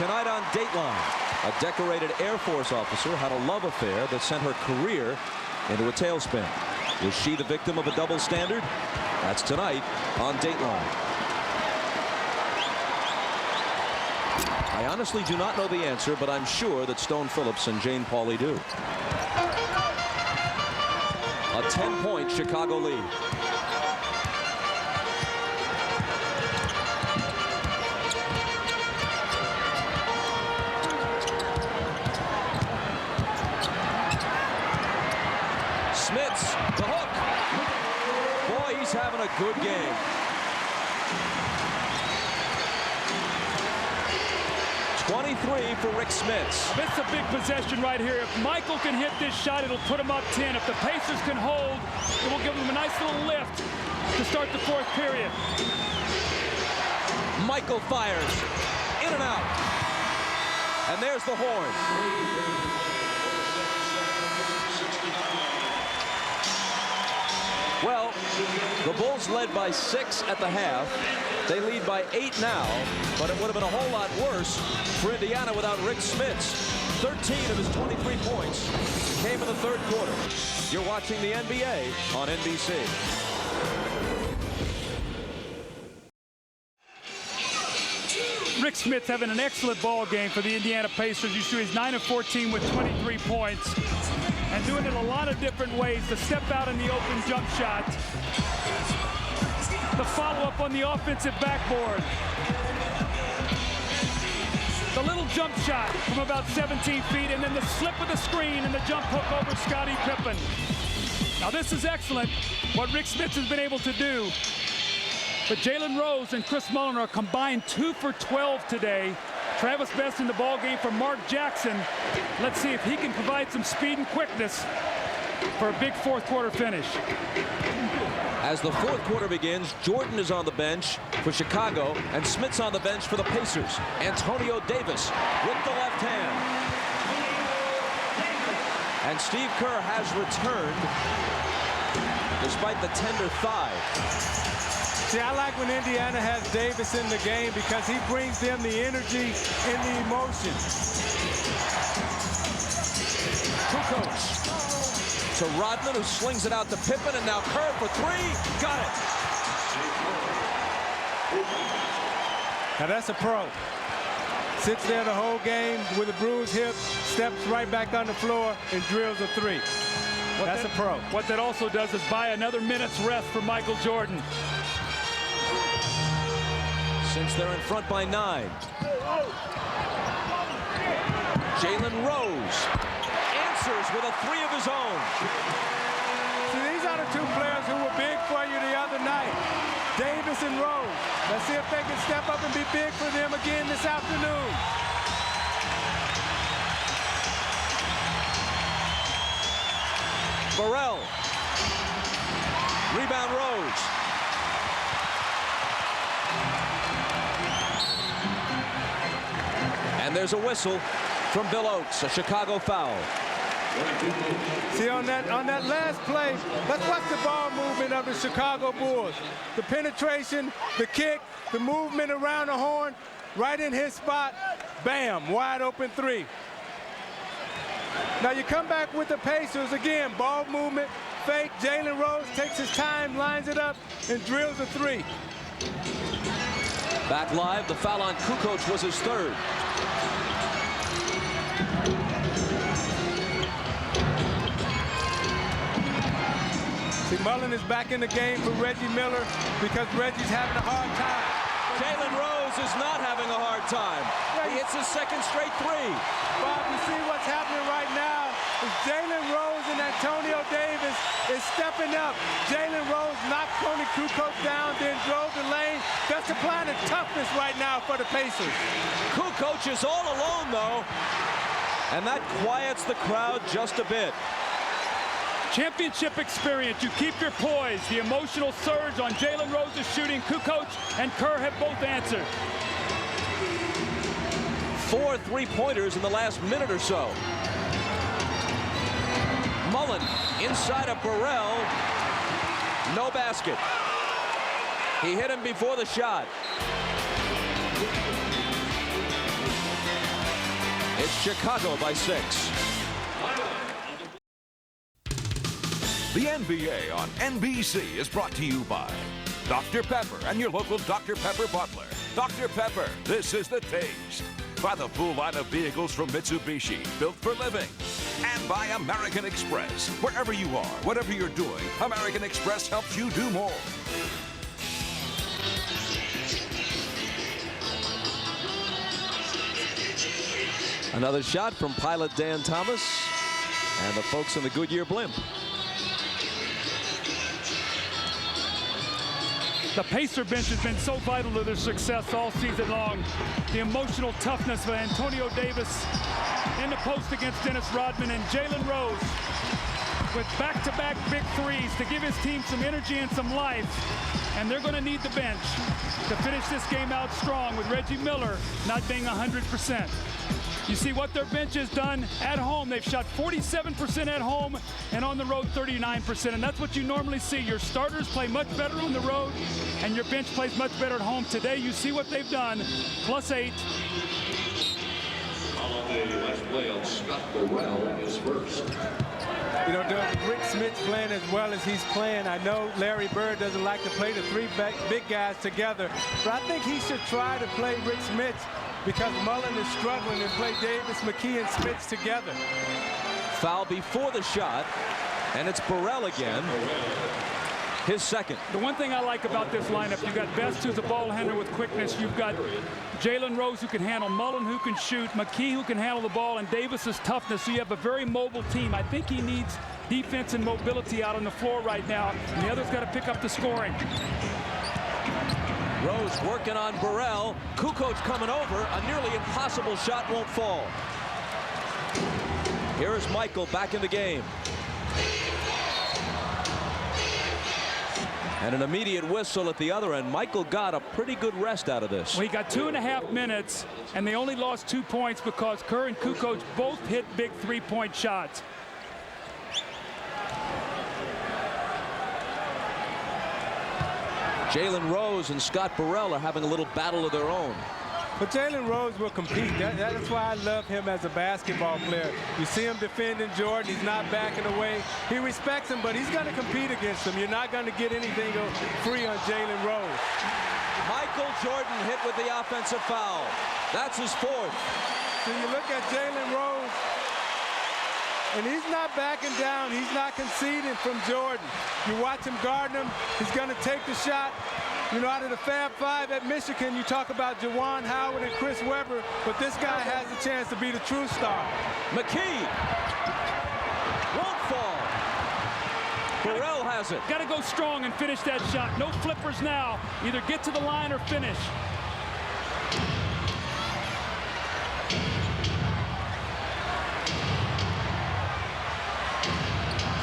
Tonight on Dateline, a decorated Air Force officer had a love affair that sent her career into a tailspin. Was she the victim of a double standard? That's tonight on Dateline. I honestly do not know the answer, but I'm sure that Stone Phillips and Jane Pauley do. A 10-point Chicago lead. Smits, the hook. Boy, he's having a good game. .23 for Rick Smits. This is a big possession right here. If Michael can hit this shot, it'll put him up 10. If the Pacers can hold, it will give them a nice little lift to start the fourth period. Michael fires. In and out. And there's the horn. Well, the Bulls led by 6 at the half. They lead by 8 now, but it would have been a whole lot worse for Indiana without Rick Smits. 13 of his 23 points came in the third quarter. You're watching the NBA on NBC. Rick Smits having an excellent ball game for the Indiana Pacers. You see he's 9 of 14 with 23 points and doing it a lot of different ways. The step out in the open jump shot. The follow-up on the offensive backboard. The little jump shot from about 17 feet, and then the slip of the screen and the jump hook over Scottie Pippen. Now this is excellent, what Rick Smits has been able to do. But Jalen Rose and Chris Mullin are combined 2 for 12 today. Travis Best in the ball game for Mark Jackson. Let's see if he can provide some speed and quickness for a big fourth quarter finish. As the fourth quarter begins, Jordan is on the bench for Chicago and Smits on the bench for the Pacers. Antonio Davis with the left hand. And Steve Kerr has returned despite the tender thigh. See, I like when Indiana has Davis in the game because he brings them the energy and the emotion. Kukoc to Rodman, who slings it out to Pippen, and now Kerr for 3. Got it. Now that's a pro. Sits there the whole game with a bruised hip, steps right back on the floor, and drills a 3. That's a pro. What that also does is buy another minute's rest for Michael Jordan. Since they're in front by 9. Jalen Rose answers with a 3 of his own. See, these are the 2 players who were big for you the other night, Davis and Rose. Let's see if they can step up and be big for them again this afternoon. Burrell. Rebound Rose. And there's a whistle from Bill Oates, a Chicago foul. See, on that last play, let's watch the ball movement of the Chicago Bulls. The penetration, the kick, the movement around the horn, right in his spot, bam, wide open 3. Now you come back with the Pacers again, ball movement, fake, Jalen Rose takes his time, lines it up, and drills a 3. Back live, the foul on Kukoc was his 3rd. See, Mullin is back in the game for Reggie Miller because Reggie's having a hard time. Jalen Rose is not having a hard time. He hits his 2nd straight 3. Bob, you see what's happening right now is Jalen Rose and Antonio Davis is stepping up. Jalen Rose knocked Toni Kukoc down, then drove the lane. That's applying the toughness right now for the Pacers. Kukoc is all alone, though, and that quiets the crowd just a bit. Championship experience. You keep your poise. The emotional surge on Jalen Rose's shooting. Kukoc and Kerr have both answered. 4 3-pointers in the last minute or so. Mullin inside of Burrell. No basket. He hit him before the shot. Chicago by 6. The NBA on NBC is brought to you by Dr. Pepper and your local Dr. Pepper butler. Dr. Pepper, this is the taste. By the full line of vehicles from Mitsubishi, built for living. And by American Express. Wherever you are, whatever you're doing, American Express helps you do more. Another shot from pilot Dan Thomas and the folks in the Goodyear blimp. The Pacer bench has been so vital to their success all season long. The emotional toughness of Antonio Davis in the post against Dennis Rodman, and Jalen Rose with back-to-back big threes to give his team some energy and some life. And they're going to need the bench to finish this game out strong with Reggie Miller not being 100%. You see what their bench has done at home. They've shot 47% at home and on the road 39%. And that's what you normally see. Your starters play much better on the road and your bench plays much better at home. Today you see what they've done. +8. On the last play on Scott Burrell is first. You know, Doug, Rick Smits playing as well as he's playing. I know Larry Bird doesn't like to play the three big guys together, but I think he should try to play Rick Smits because Mullin is struggling and play Davis, McKee, and Smits together. Foul before the shot, and it's Burrell again. His second. The one thing I like about this lineup, you've got Best, who's a ball handler with quickness. You've got Jalen Rose, who can handle, Mullin, who can shoot, McKee, who can handle the ball, and Davis's toughness. So you have a very mobile team. I think he needs defense and mobility out on the floor right now, and the other's got to pick up the scoring. Rose working on Burrell. Kukoc coming over. A nearly impossible shot won't fall. Here is Michael back in the game. And an immediate whistle at the other end. Michael got a pretty good rest out of this. Well, he got 2.5 minutes, and they only lost 2 points because Kerr and Kukoc both hit big three-point shots. Jalen Rose and Scott Burrell are having a little battle of their own. But Jalen Rose will compete. That's why I love him as a basketball player. You see him defending Jordan. He's not backing away. He respects him, but he's going to compete against him. You're not going to get anything free on Jalen Rose. Michael Jordan hit with the offensive foul. That's his fourth. So you look at Jalen Rose, and he's not backing down. He's not conceding from Jordan. You watch him guarding him. He's going to take the shot. You know, out of the Fab Five at Michigan, you talk about Juwan Howard and Chris Webber, but this guy has a chance to be the true star. McKee won't fall. Burrell has it. Got to go strong and finish that shot. No flippers now. Either get to the line or finish.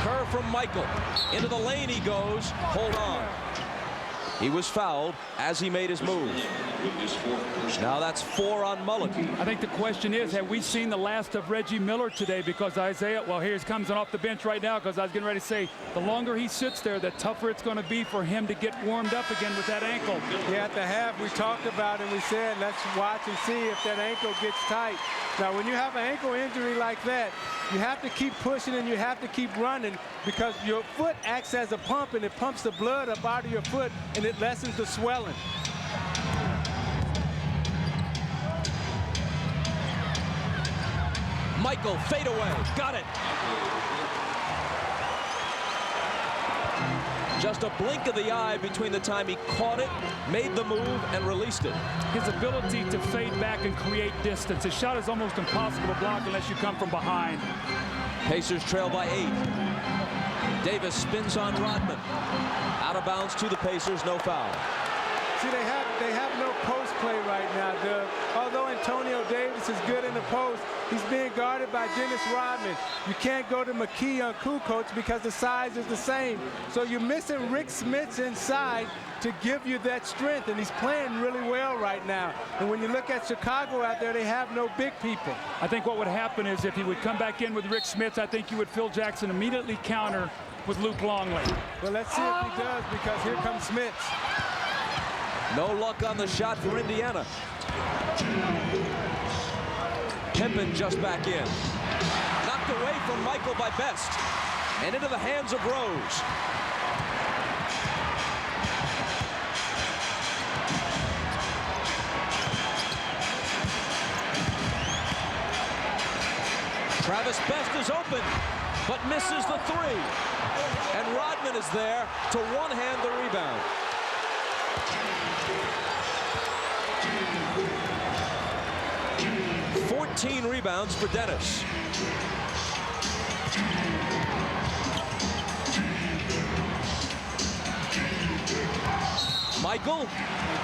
Kerr from Michael. Into the lane he goes. Hold on. He was fouled as he made his move. Now that's 4 on Mullin. I think the question is, have we seen the last of Reggie Miller today? Because Isaiah, well, here he comes off the bench right now, because I was getting ready to say, the longer he sits there, the tougher it's going to be for him to get warmed up again with that ankle. Yeah, at the half, we talked about it, and we said, let's watch and see if that ankle gets tight. Now, when you have an ankle injury like that, you have to keep pushing and you have to keep running, because your foot acts as a pump, and it pumps the blood up out of your foot, and it lessens the swelling. Michael, fade away. Got it. Just a blink of the eye between the time he caught it, made the move, and released it. His ability to fade back and create distance. His shot is almost impossible to block unless you come from behind. Pacers trail by 8. Davis spins on Rodman. Out of bounds to the Pacers, no foul. See, they have no post play right now, Doug. Although Antonio Davis is good in the post, he's being guarded by Dennis Rodman. You can't go to McKee on Kukoc because the size is the same. So you're missing Rick Smits inside to give you that strength, and he's playing really well right now. And when you look at Chicago out there, they have no big people. I think what would happen is if he would come back in with Rick Smits, I think you would Phil Jackson immediately counter with Luke Longley. Well, let's see if he does, because here comes Smits. No luck on the shot for Indiana. Pippen just back in. Knocked away from Michael by Best. And into the hands of Rose. Travis Best is open, but misses the three. And Rodman is there to one-hand the rebound. Rebounds for Dennis. Michael,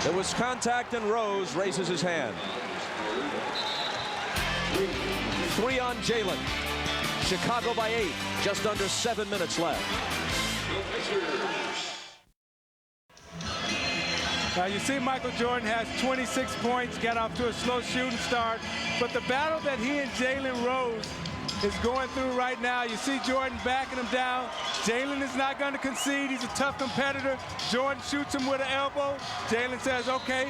there was contact and Rose raises his hand. 3 on Jalen. Chicago by 8, just under 7 minutes left. Now you see Michael Jordan has 26 points, got off to a slow shooting start, but the battle that he and Jalen Rose is going through right now, you see Jordan backing him down. Jalen is not going to concede. He's a tough competitor. Jordan shoots him with an elbow. Jalen says, okay,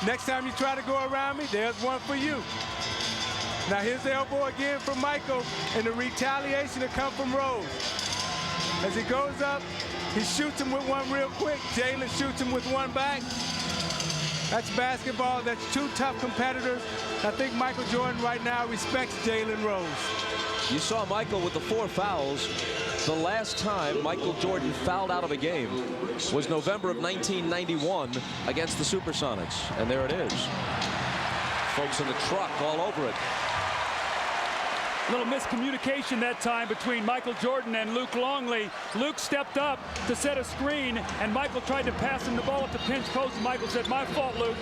next time you try to go around me, there's one for you. Now here's the elbow again from Michael, and the retaliation to come from Rose. As he goes up, he shoots him with one real quick. Jalen shoots him with one back. That's basketball. That's two tough competitors. I think Michael Jordan right now respects Jalen Rose. You saw Michael with the 4 fouls. The last time Michael Jordan fouled out of a game was November of 1991 against the Supersonics. And there it is. Folks in the truck all over it. A little miscommunication that time between Michael Jordan and Luke Longley. Luke stepped up to set a screen, and Michael tried to pass him the ball at the pinch post. And Michael said, "My fault, Luke."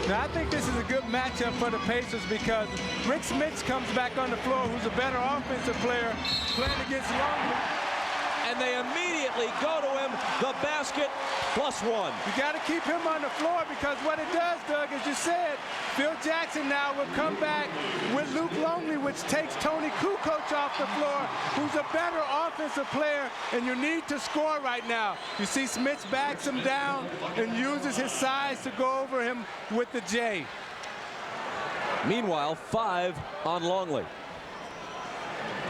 Now, I think this is a good matchup for the Pacers because Rick Smits comes back on the floor, who's a better offensive player, playing against Longley. And they immediately go to him, the basket, +1. You got to keep him on the floor because what it does, Doug, as you said, Phil Jackson now will come back with Luke Longley, which takes Toni Kukoc off the floor, who's a better offensive player, and you need to score right now. You see Smits backs him down and uses his size to go over him with the J. Meanwhile, 5 on Longley.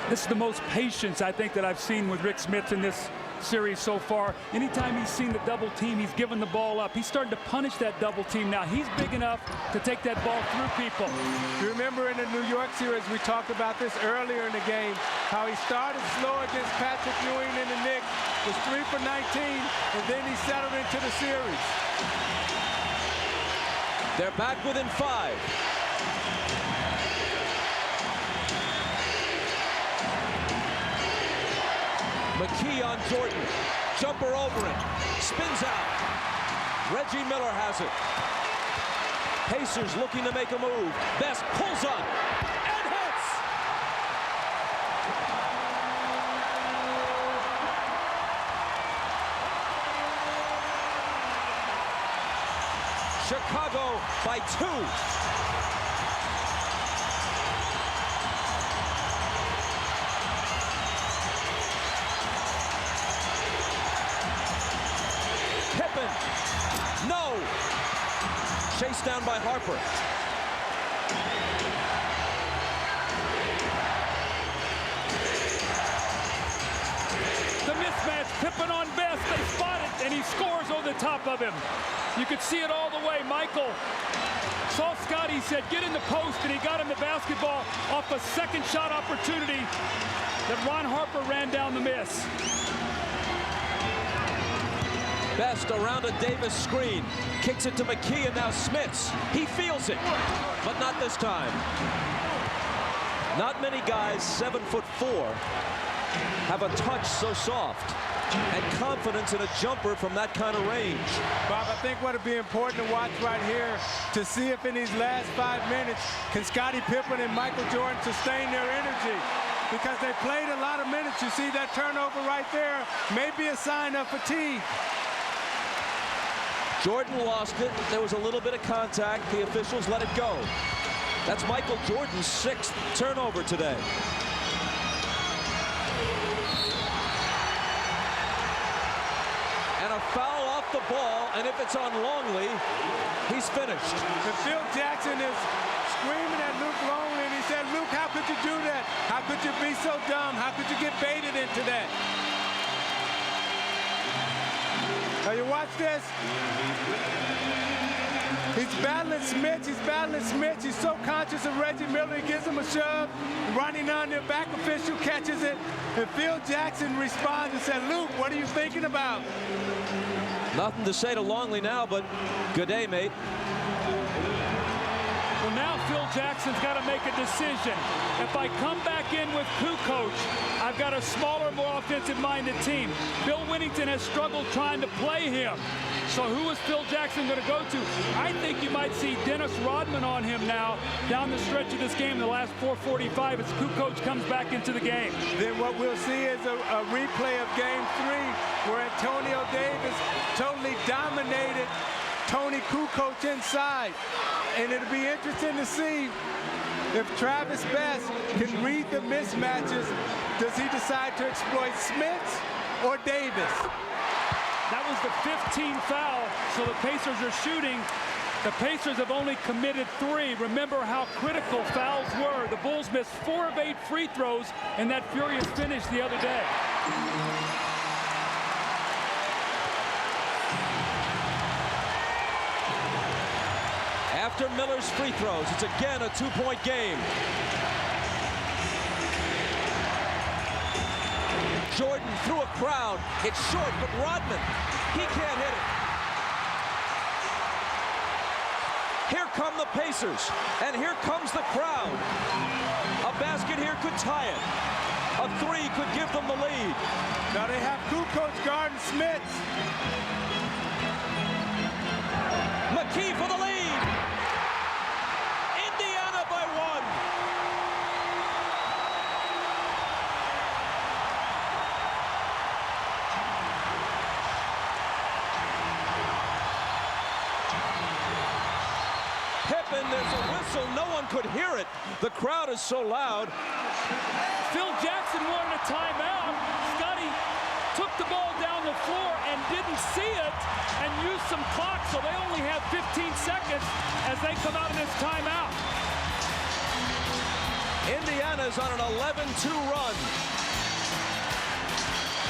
This is the most patience I think that I've seen with Rick Smits in this series so far. Anytime he's seen the double team, he's given the ball up. He's starting to punish that double team now. He's big enough to take that ball through people. You remember in the New York series, we talked about this earlier in the game, how he started slow against Patrick Ewing and the Knicks, was 3 for 19, and then he settled into the series. They're back within 5. McKee on Jordan. Jumper over it. Spins out. Reggie Miller has it. Pacers looking to make a move. Best pulls up and hits. Chicago by 2. No! Chased down by Harper. The mismatch, Pippen on Best, they spot it, and he scores over the top of him. You could see it all the way. Michael saw Scottie, said, "Get in the post," and he got him the basketball off a second shot opportunity that Ron Harper ran down the miss. Best around a Davis screen. Kicks it to McKee, and now Smits. He feels it, but not this time. Not many guys 7'4" have a touch so soft and confidence in a jumper from that kind of range. Bob, I think what would be important to watch right here to see if in these last 5 minutes can Scottie Pippen and Michael Jordan sustain their energy, because they played a lot of minutes. You see that turnover right there, may be a sign of fatigue. Jordan lost it. There was a little bit of contact. The officials let it go. That's Michael Jordan's 6th turnover today. And a foul off the ball, and if it's on Longley, he's finished. And Phil Jackson is screaming at Luke Longley, and he said, Luke, how could you do that? How could you be so dumb? How could you get baited into that? Now you watch this. He's battling Smits. He's battling Smits. He's so conscious of Reggie Miller. He gives him a shove. Running on there, back official catches it. And Phil Jackson responds and said, Luke, what are you thinking about? Nothing to say to Longley now, but good day, mate. Well, now Phil Jackson's got to make a decision. If I come back in with Kukoc, I've got a smaller, more offensive-minded team. Bill Winnington has struggled trying to play him. So who is Phil Jackson going to go to? I think you might see Dennis Rodman on him now down the stretch of this game, the last 4:45, as Kukoc comes back into the game. Then what we'll see is a replay of Game 3 where Antonio Davis totally dominated Toni Kukoc inside. And it'll be interesting to see if Travis Best can read the mismatches. Does he decide to exploit Smits or Davis? That was the 15th foul, so the Pacers are shooting. The Pacers have only committed 3. Remember how critical fouls were. The Bulls missed 4 of 8 free throws in that furious finish the other day. After Miller's free throws, it's again a 2-point game. Jordan through a crowd. It's short, but Rodman, he can't hit it. Here come the Pacers, and here comes the crowd. A basket here could tie it. A 3 could give them the lead. Now they have Kukoc guarding Smits. McKee for the lead. Indiana by 1. Pippen, there's a whistle. No one could hear it. The crowd is so loud. Phil Jackson wanted a timeout. Scottie took the ball down the floor and didn't see it and used some clock, so they only have 15 seconds as they come out of this timeout. Indiana's on an 11-2 run.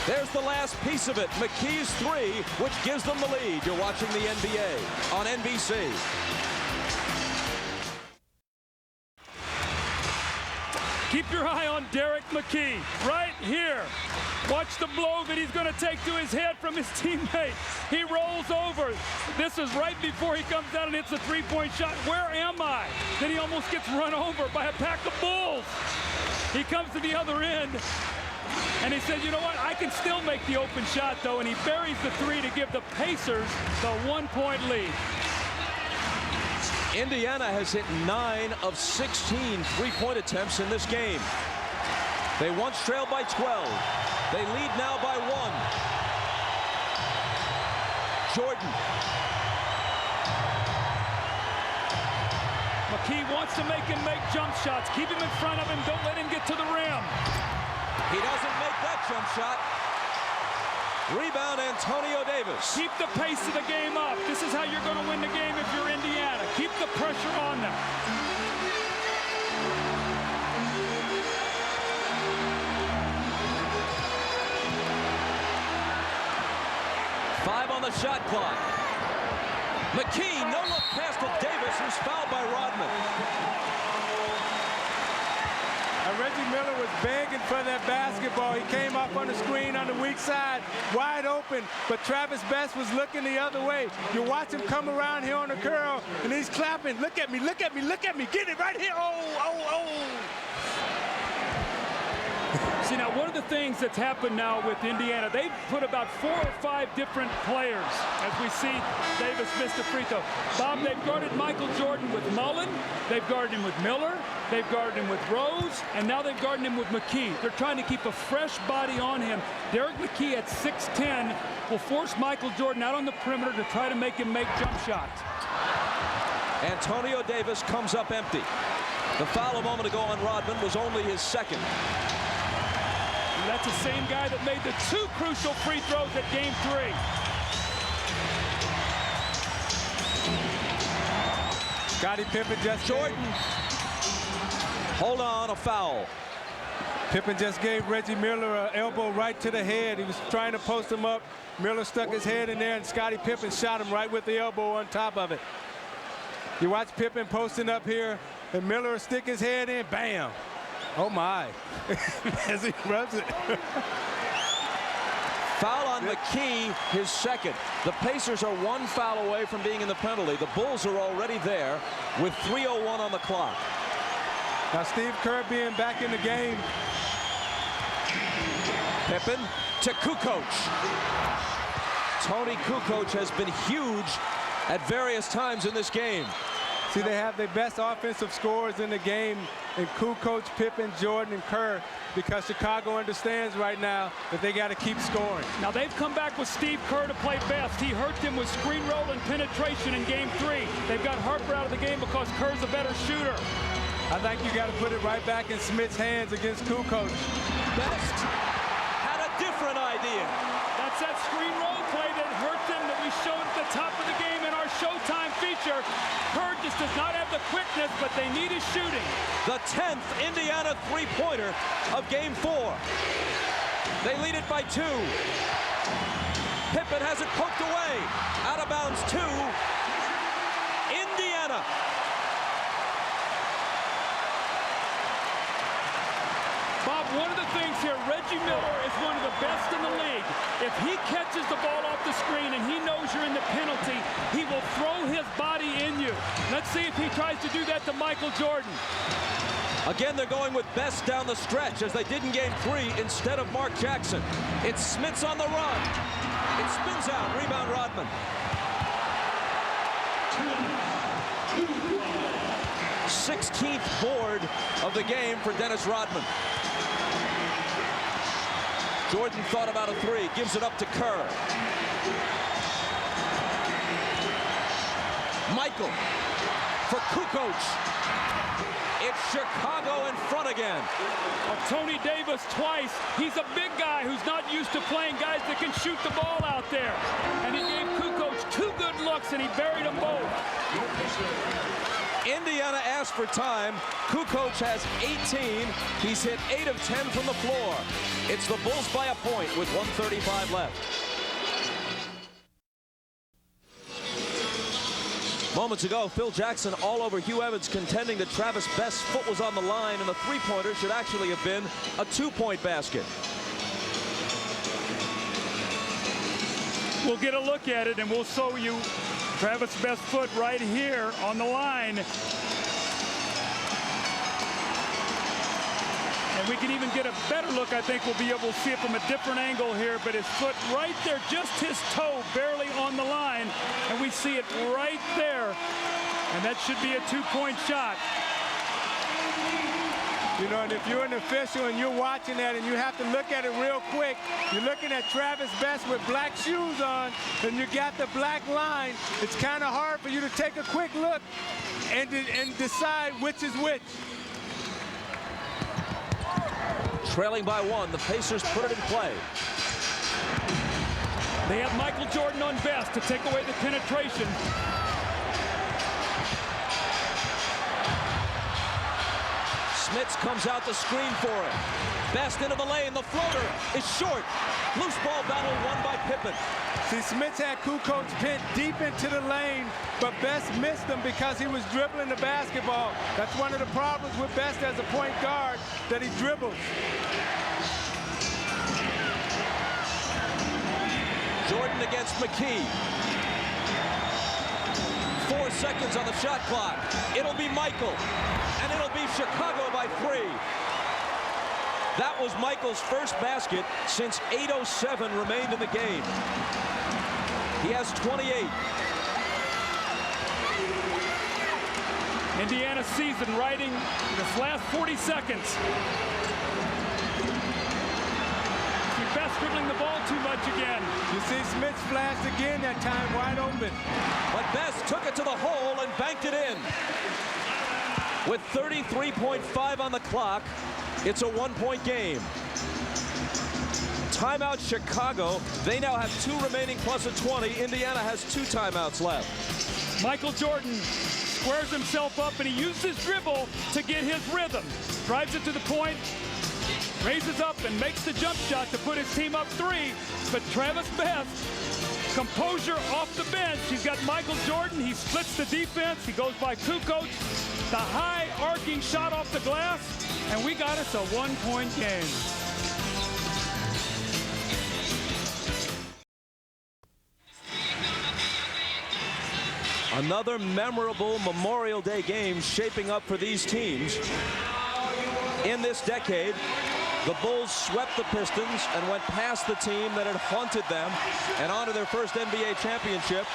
There's the last piece of it. McKee's 3, which gives them the lead. You're watching the NBA on NBC. Keep your eye on Derek McKee right here. Watch the blow that he's going to take to his head from his teammate. He rolls over. This is right before he comes down and hits a three-point shot. Where am I? Then he almost gets run over by a pack of Bulls. He comes to the other end, and he said, you know what? I can still make the open shot, though, and he buries the 3 to give the Pacers the 1-point lead. Indiana has hit 9 of 16 three-point attempts in this game. They once trailed by 12. They lead now by 1. Jordan. McKee wants to make him make jump shots. Keep him in front of him. Don't let him get to the rim. He doesn't make that jump shot. Rebound, Antonio Davis. Keep the pace of the game up. This is how you're going to win the game if you're Indiana. Keep the pressure on them. Five on the shot clock. McKee, no look pass to Davis, who's fouled by Rodman. Reggie Miller was begging for that basketball. He came up on the screen on the weak side, wide open, but Travis Best was looking the other way. You watch him come around here on the curl, and he's clapping. Look at me, look at me, look at me. Get it right here. Oh. See, now, one of the things that's happened now with Indiana, they've put about 4 or 5 different players, as we see Davis missed a free throw. Bob, they've guarded Michael Jordan with Mullin. They've guarded him with Miller. They've guarded him with Rose. And now they've guarded him with McKee. They're trying to keep a fresh body on him. Derek McKee at 6'10" will force Michael Jordan out on the perimeter to try to make him make jump shots. Antonio Davis comes up empty. The foul a moment ago on Rodman was only his second. And that's the same guy that made the 2 crucial free throws at Game 3. Scottie Pippen just Jordan Hold on, a foul. Pippen just gave Reggie Miller an elbow right to the head. He was trying to post him up. Miller stuck his head in there, and Scottie Pippen shot him right with the elbow on top of it. You watch Pippen posting up here, and Miller stick his head in, bam. Oh, my. As he rubs it. Foul on McKee, his second. The Pacers are one foul away from being in the penalty. The Bulls are already there with 3:01 on the clock. Now Steve Kerr being back in the game. Pippen to Kukoc. Toni Kukoc has been huge at various times in this game. See, they have the best offensive scorers in the game in Kukoc, Pippen, Jordan, and Kerr, because Chicago understands right now that they got to keep scoring. Now they've come back with Steve Kerr to play best. He hurt them with screen roll and penetration in game 3. They've got Harper out of the game because Kerr's a better shooter. I think you got to put it right back in Smits' hands against Kukoc. Best had a different idea. That's that screen roll play that hurt them that we showed at the top of the game in our Showtime feature. Kerr just does not have the quickness, but they need his shooting. The 10th Indiana three-pointer of game 4. They lead it by 2. Pippen has it poked away. Out of bounds 2. Indiana. Bob, one of the things here, Reggie Miller is one of the best in the league. If he catches the ball off the screen and he knows you're in the penalty, he will throw his body in you. Let's see if he tries to do that to Michael Jordan. Again, they're going with Best down the stretch, as they did in game 3 instead of Mark Jackson. It's Smits on the run. It spins out. Rebound, Rodman. 16th board of the game for Dennis Rodman. Jordan thought about a 3, gives it up to Kerr. Michael for Kukoc. It's Chicago in front again. Tony Davis twice. He's a big guy who's not used to playing guys that can shoot the ball out there. And he gave Kukoc 2 good looks, and he buried them both. Indiana asked for time. Kukoc has 18. He's hit 8 of 10 from the floor. It's the Bulls by a point with 1:35 left. Moments ago, Phil Jackson all over Hugh Evans, contending that Travis Best's foot was on the line, and the three-pointer should actually have been a 2-point basket. We'll get a look at it, and we'll show you Travis Best's foot right here on the line. And we can even get a better look. I think we'll be able to see it from a different angle here, but his foot right there, just his toe barely on the line, and we see it right there, and that should be a 2-point shot. You know, and if you're an official and you're watching that and you have to look at it real quick, you're looking at Travis Best with black shoes on, and you got the black line. It's kind of hard for you to take a quick look and decide which is which. Trailing by 1, the Pacers put it in play. They have Michael Jordan on Best to take away the penetration. Smits comes out the screen for it. Best into the lane. The floater is short. Loose ball battle won by Pippen. See, Smits had Kukoc pinned deep into the lane, but Best missed him because he was dribbling the basketball. That's one of the problems with Best as a point guard, that he dribbles. Jordan against McKee. 4 seconds on the shot clock. It'll be Michael, and it'll be Chicago by 3. That was Michael's first basket since 8:07 remained in the game. He has 28. Indiana season riding this last 40 seconds. Best dribbling the ball too much again. You see Smits flashed again that time, wide open. But Best took it to the hole and banked it in. With 33.5 on the clock, it's a 1-point game. Timeout Chicago. They now have 2 remaining plus a 20. Indiana has 2 timeouts left. Michael Jordan squares himself up, and he used his dribble to get his rhythm. Drives it to the point, raises up and makes the jump shot to put his team up 3. But Travis Best, composure off the bench. He's got Michael Jordan. He splits the defense. He goes by Kukoc. The high arcing shot off the glass, and we got us a 1-point game. Another memorable Memorial Day game shaping up for these teams. In this decade, the Bulls swept the Pistons and went past the team that had haunted them and on to their first NBA championship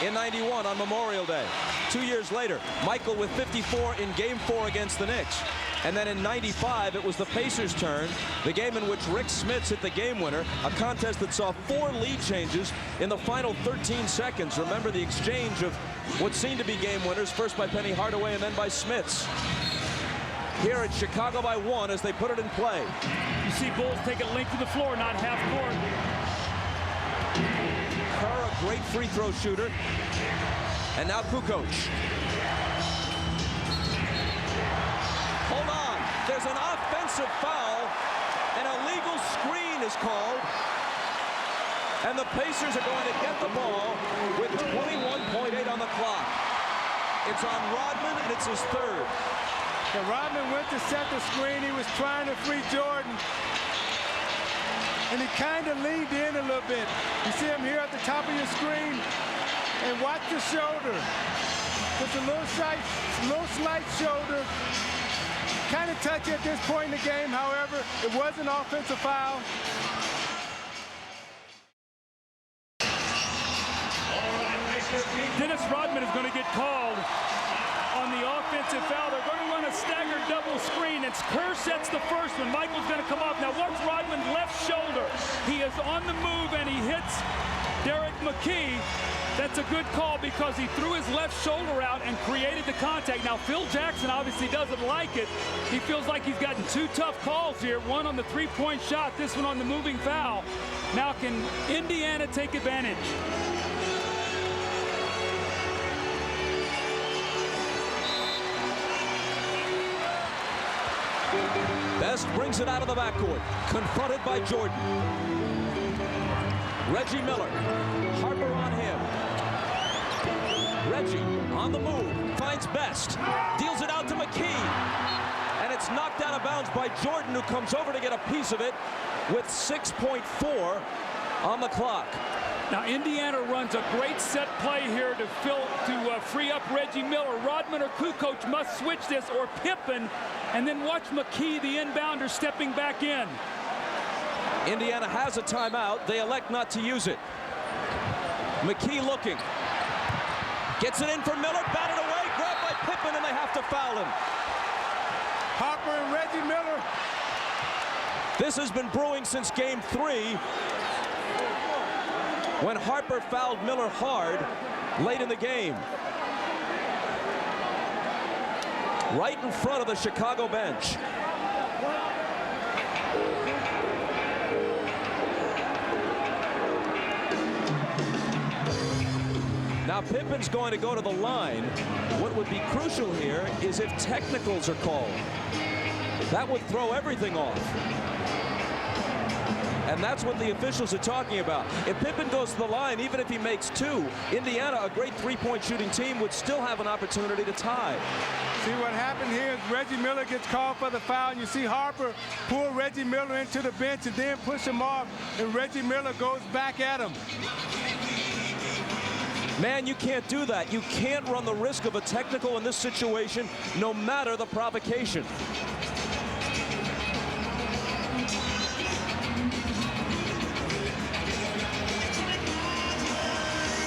in '91 on Memorial Day. 2 years later, Michael with 54 in Game 4 against the Knicks. And then in '95, it was the Pacers' turn, the game in which Rick Smits hit the game winner, a contest that saw 4 lead changes in the final 13 seconds. Remember the exchange of what seemed to be game winners, first by Penny Hardaway and then by Smits. Here it's Chicago by 1 as they put it in play. You see Bulls take it length of the floor, not half court. Kerr, a great free throw shooter. And now Kukoc. Hold on. There's an offensive foul. An illegal screen is called. And the Pacers are going to get the ball with 21.8 on the clock. It's on Rodman, and it's his 3rd. And Rodman went to set the screen. He was trying to free Jordan. And he kind of leaned in a little bit. You see him here at the top of your screen. And watch the shoulder. Just a little slight shoulder. Kind of touchy at this point in the game, however. It was an offensive foul. Dennis Rodman is going to get called on the offensive foul. They're going to run a staggered double screen. It's Kerr sets the first one. Michael's going to come up. Now watch Rodman's left shoulder. He is on the move and he hits Derek McKee. That's a good call because he threw his left shoulder out and created the contact. Now Phil Jackson obviously doesn't like it. He feels like he's gotten 2 tough calls here. One on the 3-point shot, this one on the moving foul. Now can Indiana take advantage? Best brings it out of the backcourt, confronted by Jordan. Reggie Miller, Harper on him. Reggie on the move, finds Best, deals it out to McKee. And it's knocked out of bounds by Jordan, who comes over to get a piece of it with 6.4 on the clock. Now Indiana runs a great set play here to free up Reggie Miller. Rodman or Kukoc must switch this, or Pippen, and then watch McKee, the inbounder, stepping back in. Indiana has a timeout. They elect not to use it. McKee looking. Gets it in for Miller, batted away, grabbed by Pippen, and they have to foul him. Harper and Reggie Miller. This has been brewing since Game 3. When Harper fouled Miller hard late in the game. Right in front of the Chicago bench. Now Pippen's going to go to the line. What would be crucial here is if technicals are called. That would throw everything off. And that's what the officials are talking about. If Pippen goes to the line, even if he makes 2, Indiana, a great 3-point shooting team, would still have an opportunity to tie. See what happened here is Reggie Miller gets called for the foul, and you see Harper pull Reggie Miller into the bench and then push him off, and Reggie Miller goes back at him. Man, you can't do that. You can't run the risk of a technical in this situation, no matter the provocation.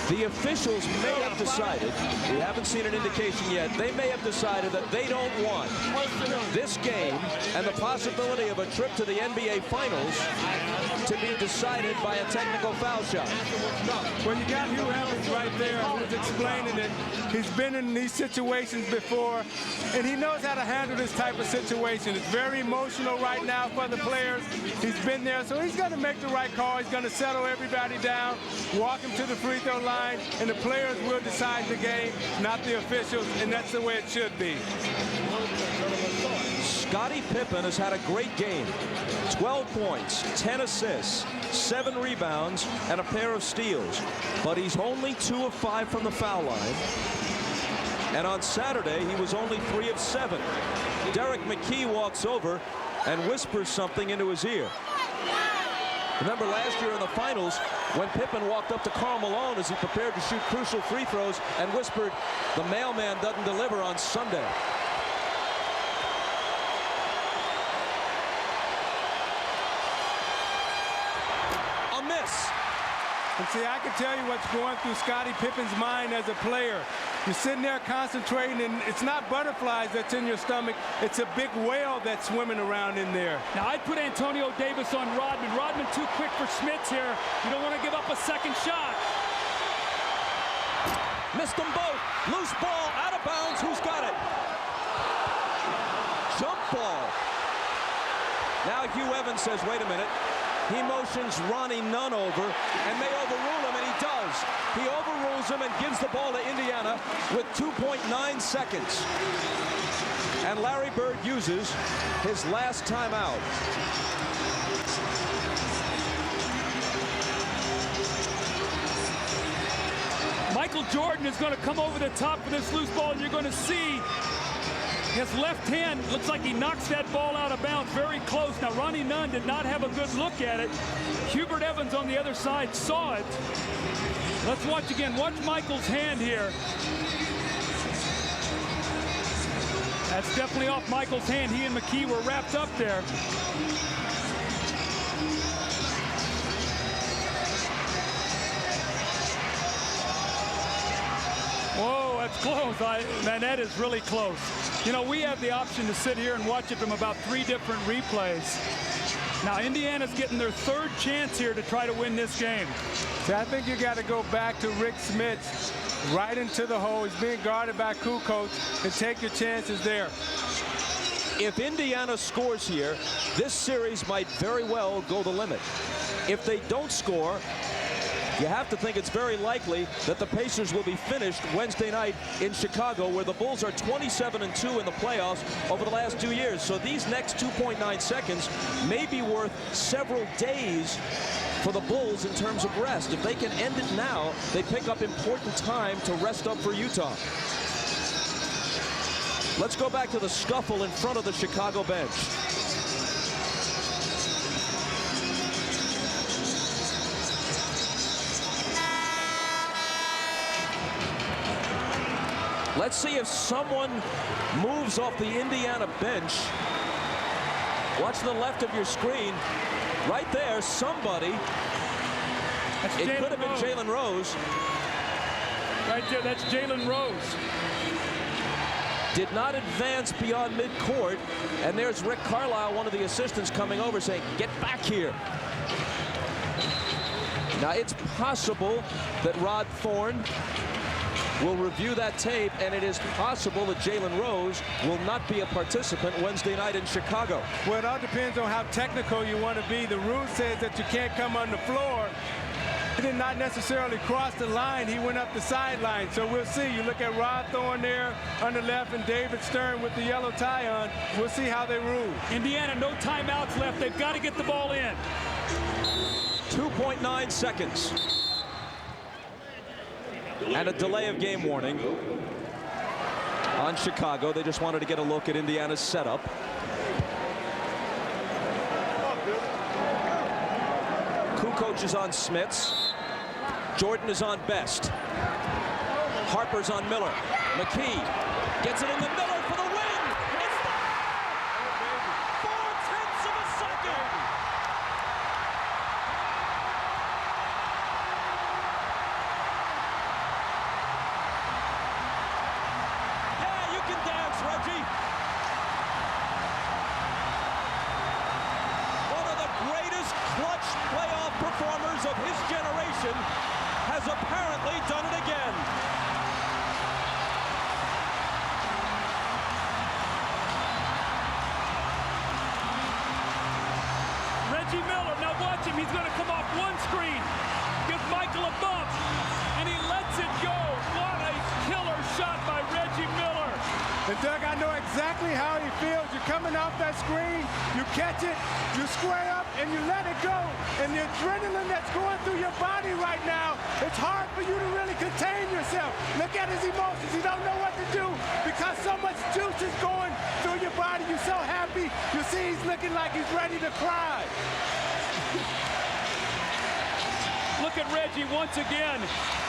The officials may have decided, we haven't seen an indication yet, they may have decided that they don't want this game and the possibility of a trip to the NBA Finals to be decided by a technical foul shot. Well, you got Hugh Evans right there who's explaining it. He's been in these situations before, and he knows how to handle this type of situation. It's very emotional right now for the players. He's been there, so he's going to make the right call. He's going to settle everybody down, walk him to the free throw line, and the players will decide the game, not the officials, and that's the way it should be. Scottie Pippen has had a great game. 12 points, 10 assists, 7 rebounds, and a pair of steals. But he's only 2 of 5 from the foul line. And on Saturday, he was only 3 of 7. Derek McKee walks over and whispers something into his ear. Remember last year in the finals when Pippen walked up to Karl Malone as he prepared to shoot crucial free throws and whispered, "The mailman doesn't deliver on Sunday." A miss. And see, I can tell you what's going through Scottie Pippen's mind as a player. You're sitting there concentrating, and it's not butterflies that's in your stomach. It's a big whale that's swimming around in there. Now, I'd put Antonio Davis on Rodman. Rodman too quick for Smits here. You don't want to give up a second shot. Missed them both. Loose ball, out of bounds. Who's got it? Jump ball. Now Hugh Evans says, wait a minute. He motions Ronnie Nunn over and may overrule him, and he does. He overrules him and gives the ball to Indiana with 2.9 seconds. And Larry Bird uses his last timeout. Michael Jordan is going to come over the top for this loose ball, and you're going to see his left hand looks like he knocks that ball out of bounds very close. Now, Ronnie Nunn did not have a good look at it. Hubert Evans on the other side saw it. Let's watch again. Watch Michael's hand here. That's definitely off Michael's hand. He and McKee were wrapped up there. Whoa, that's close. Man, that is really close. You know, we have the option to sit here and watch it from about 3 different replays. Now, Indiana's getting their 3rd chance here to try to win this game. See, I think you got to go back to Rick Smits right into the hole. He's being guarded by Kukoc, and take your chances there. If Indiana scores here, this series might very well go the limit. If they don't score, you have to think it's very likely that the Pacers will be finished Wednesday night in Chicago, where the Bulls are 27-2 in the playoffs over the last 2 years. So these next 2.9 seconds may be worth several days for the Bulls in terms of rest. If they can end it now, they pick up important time to rest up for Utah. Let's go back to the scuffle in front of the Chicago bench. Let's see if someone moves off the Indiana bench. Watch the left of your screen. Right there, somebody. It could have been Jalen Rose. Right there, that's Jalen Rose. Did not advance beyond midcourt. And there's Rick Carlisle, one of the assistants, coming over saying, get back here. Now, it's possible that Rod Thorne will review that tape, and it is possible that Jalen Rose will not be a participant Wednesday night in Chicago. Well, it all depends on how technical you want to be. The rule says that you can't come on the floor. He did not necessarily cross the line. He went up the sideline. So we'll see. You look at Rod Thorne there on the left and David Stern with the yellow tie on. We'll see how they rule. Indiana, no timeouts left. They've got to get the ball in. 2.9 seconds. And a delay of game warning on Chicago. They just wanted to get a look at Indiana's setup. Kukoc is on Smits. Jordan is on Best. Harper's on Miller. McKee gets it in the middle for the win. It's there! 0.4 of a second. Yeah, you can dance, Reggie. One of the greatest clutch players performers of his generation, has apparently done it again. Reggie Miller, now watch him. He's going to come off one screen, gives Michael a bump, and he lets it go. What a killer shot by Reggie Miller. And Doug, I know exactly how he feels. You're coming off that screen, you catch it, you square up, and you let it go. And the adrenaline that's going through your body right now, it's hard for you to really contain yourself. Look at his emotions. He don't know what to do because so much juice is going through your body. You're so happy. You see he's looking like he's ready to cry. Look at Reggie once again.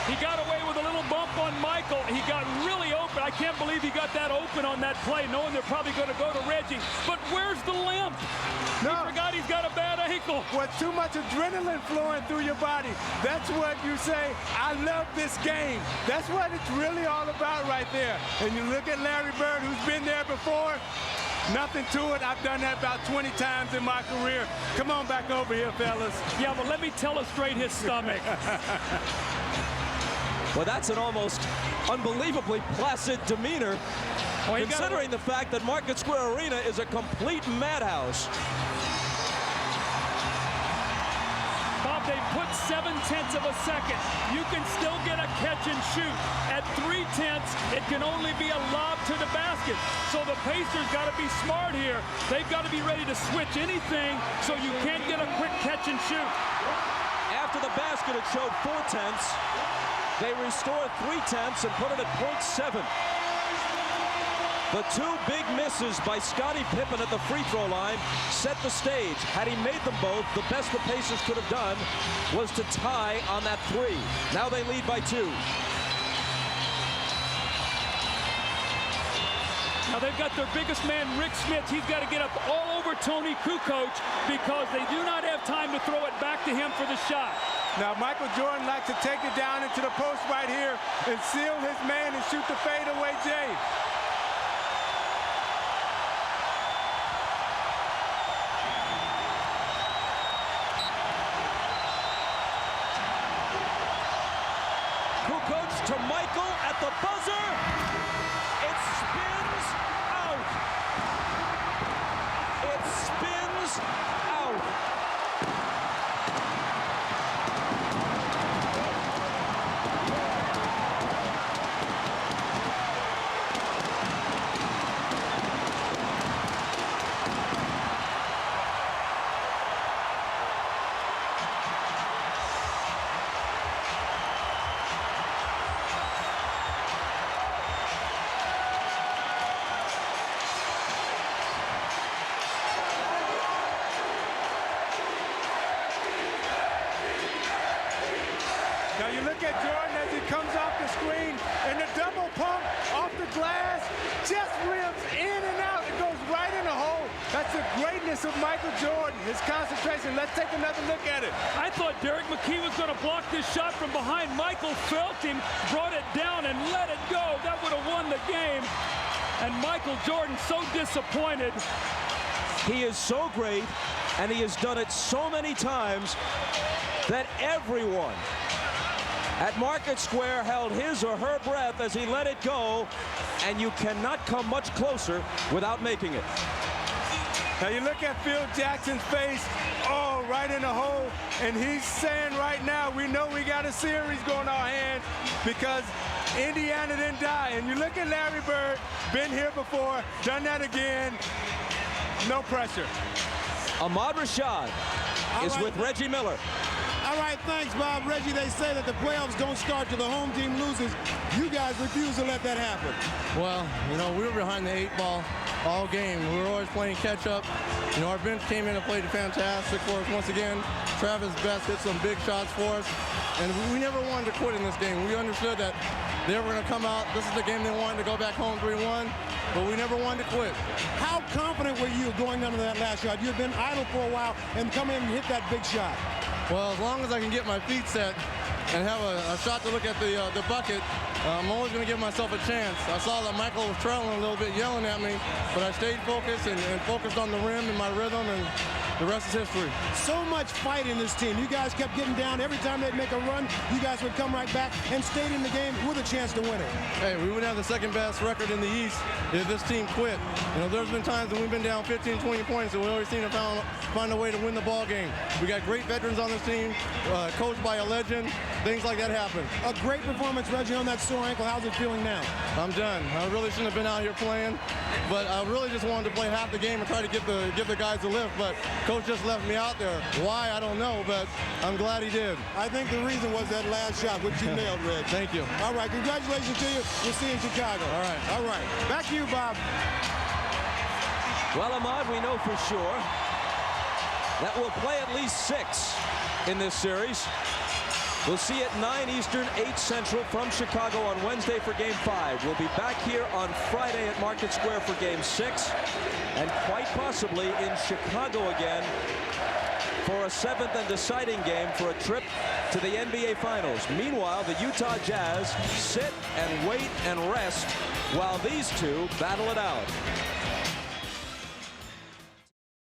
He got away with a little bump on Michael. He got really open. I can't believe he got that open on that play, knowing they're probably going to go to Reggie. But where's the limp? No. He forgot he's got a bad ankle. With too much adrenaline flowing through your body, that's what you say, I love this game. That's what it's really all about right there. And you look at Larry Bird, who's been there before. Nothing to it. I've done that about 20 times in my career. Come on back over here, fellas. Yeah, but let me illustrate his stomach. Well, that's an almost unbelievably placid demeanor, considering the fact that Market Square Arena is a complete madhouse. Bob, they put 0.7 of a second. You can still get a catch and shoot. At 0.3, it can only be a lob to the basket. So the Pacers got to be smart here. They've got to be ready to switch anything so you can't get a quick catch and shoot. After the basket, it showed 0.4. They restored 0.3 and put it at 0.7. The two big misses by Scottie Pippen at the free throw line set the stage. Had he made them both, the best the Pacers could have done was to tie on that 3. Now they lead by 2. Now they've got their biggest man, Rick Smits. He's got to get up all over Toni Kukoc because they do not have time to throw it back to him for the shot. Now, Michael Jordan likes to take it down into the post right here and seal his man and shoot the fadeaway J. Kukoc to Michael at the buzzer. It spins out. It spins out. Now you look at Jordan as he comes off the screen, and the double pump off the glass just rims in and out. It goes right in the hole. That's the greatness of Michael Jordan, his concentration. Let's take another look at it. I thought Derek McKee was going to block this shot from behind. Michael felt him, brought it down, and let it go. That would have won the game. And Michael Jordan so disappointed. He is so great, and he has done it so many times that everyone at Market Square held his or her breath as he let it go, and you cannot come much closer without making it. Now you look at Phil Jackson's face, oh, right in the hole, and he's saying right now, we know we got a series going on our hands because Indiana didn't die. And you look at Larry Bird, been here before, done that again, no pressure. Ahmad Rashad is with Reggie Miller. All right, thanks, Bob. Reggie, they say that the playoffs don't start till the home team loses. You guys refuse to let that happen. Well, you know, we were behind the 8 ball all game. We were always playing catch-up. You know, our bench came in and played fantastic for us once again. Travis Best hit some big shots for us. And we never wanted to quit in this game. We understood that they were going to come out. This is the game they wanted to go back home 3-1. But we never wanted to quit. How confident were you going down to that last shot? You had been idle for a while and come in and hit that big shot. Well, as long as I can get my feet set and have a shot to look at the bucket, I'm always going to give myself a chance. I saw that Michael was trailing a little bit, yelling at me, but I stayed focused and focused on the rim and my rhythm, and the rest is history. So much fight in this team. You guys kept getting down. Every time they'd make a run, you guys would come right back and stayed in the game with a chance to win it. Hey, we wouldn't have the second best record in the East if this team quit. You know, there's been times when we've been down 15, 20 points, and we always seem to find a way to win the ball game. We got great veterans on this team, coached by a legend. Things like that happen. A great performance, Reggie, on that sore ankle. How's it feeling now? I'm done. I really shouldn't have been out here playing, but I really just wanted to play half the game and try to give the guys a lift, but Coach just left me out there. Why, I don't know, but I'm glad he did. I think the reason was that last shot, which you nailed, Reg. Thank you. All right, congratulations to you. We'll see you in Chicago. All right. All right. Back to you, Bob. Well, Ahmad, we know for sure that we'll play at least 6 in this series. We'll see at 9 Eastern, 8 Central from Chicago on Wednesday for Game 5. We'll be back here on Friday at Market Square for Game 6, and quite possibly in Chicago again for a 7th and deciding game for a trip to the NBA Finals. Meanwhile, the Utah Jazz sit and wait and rest while these two battle it out.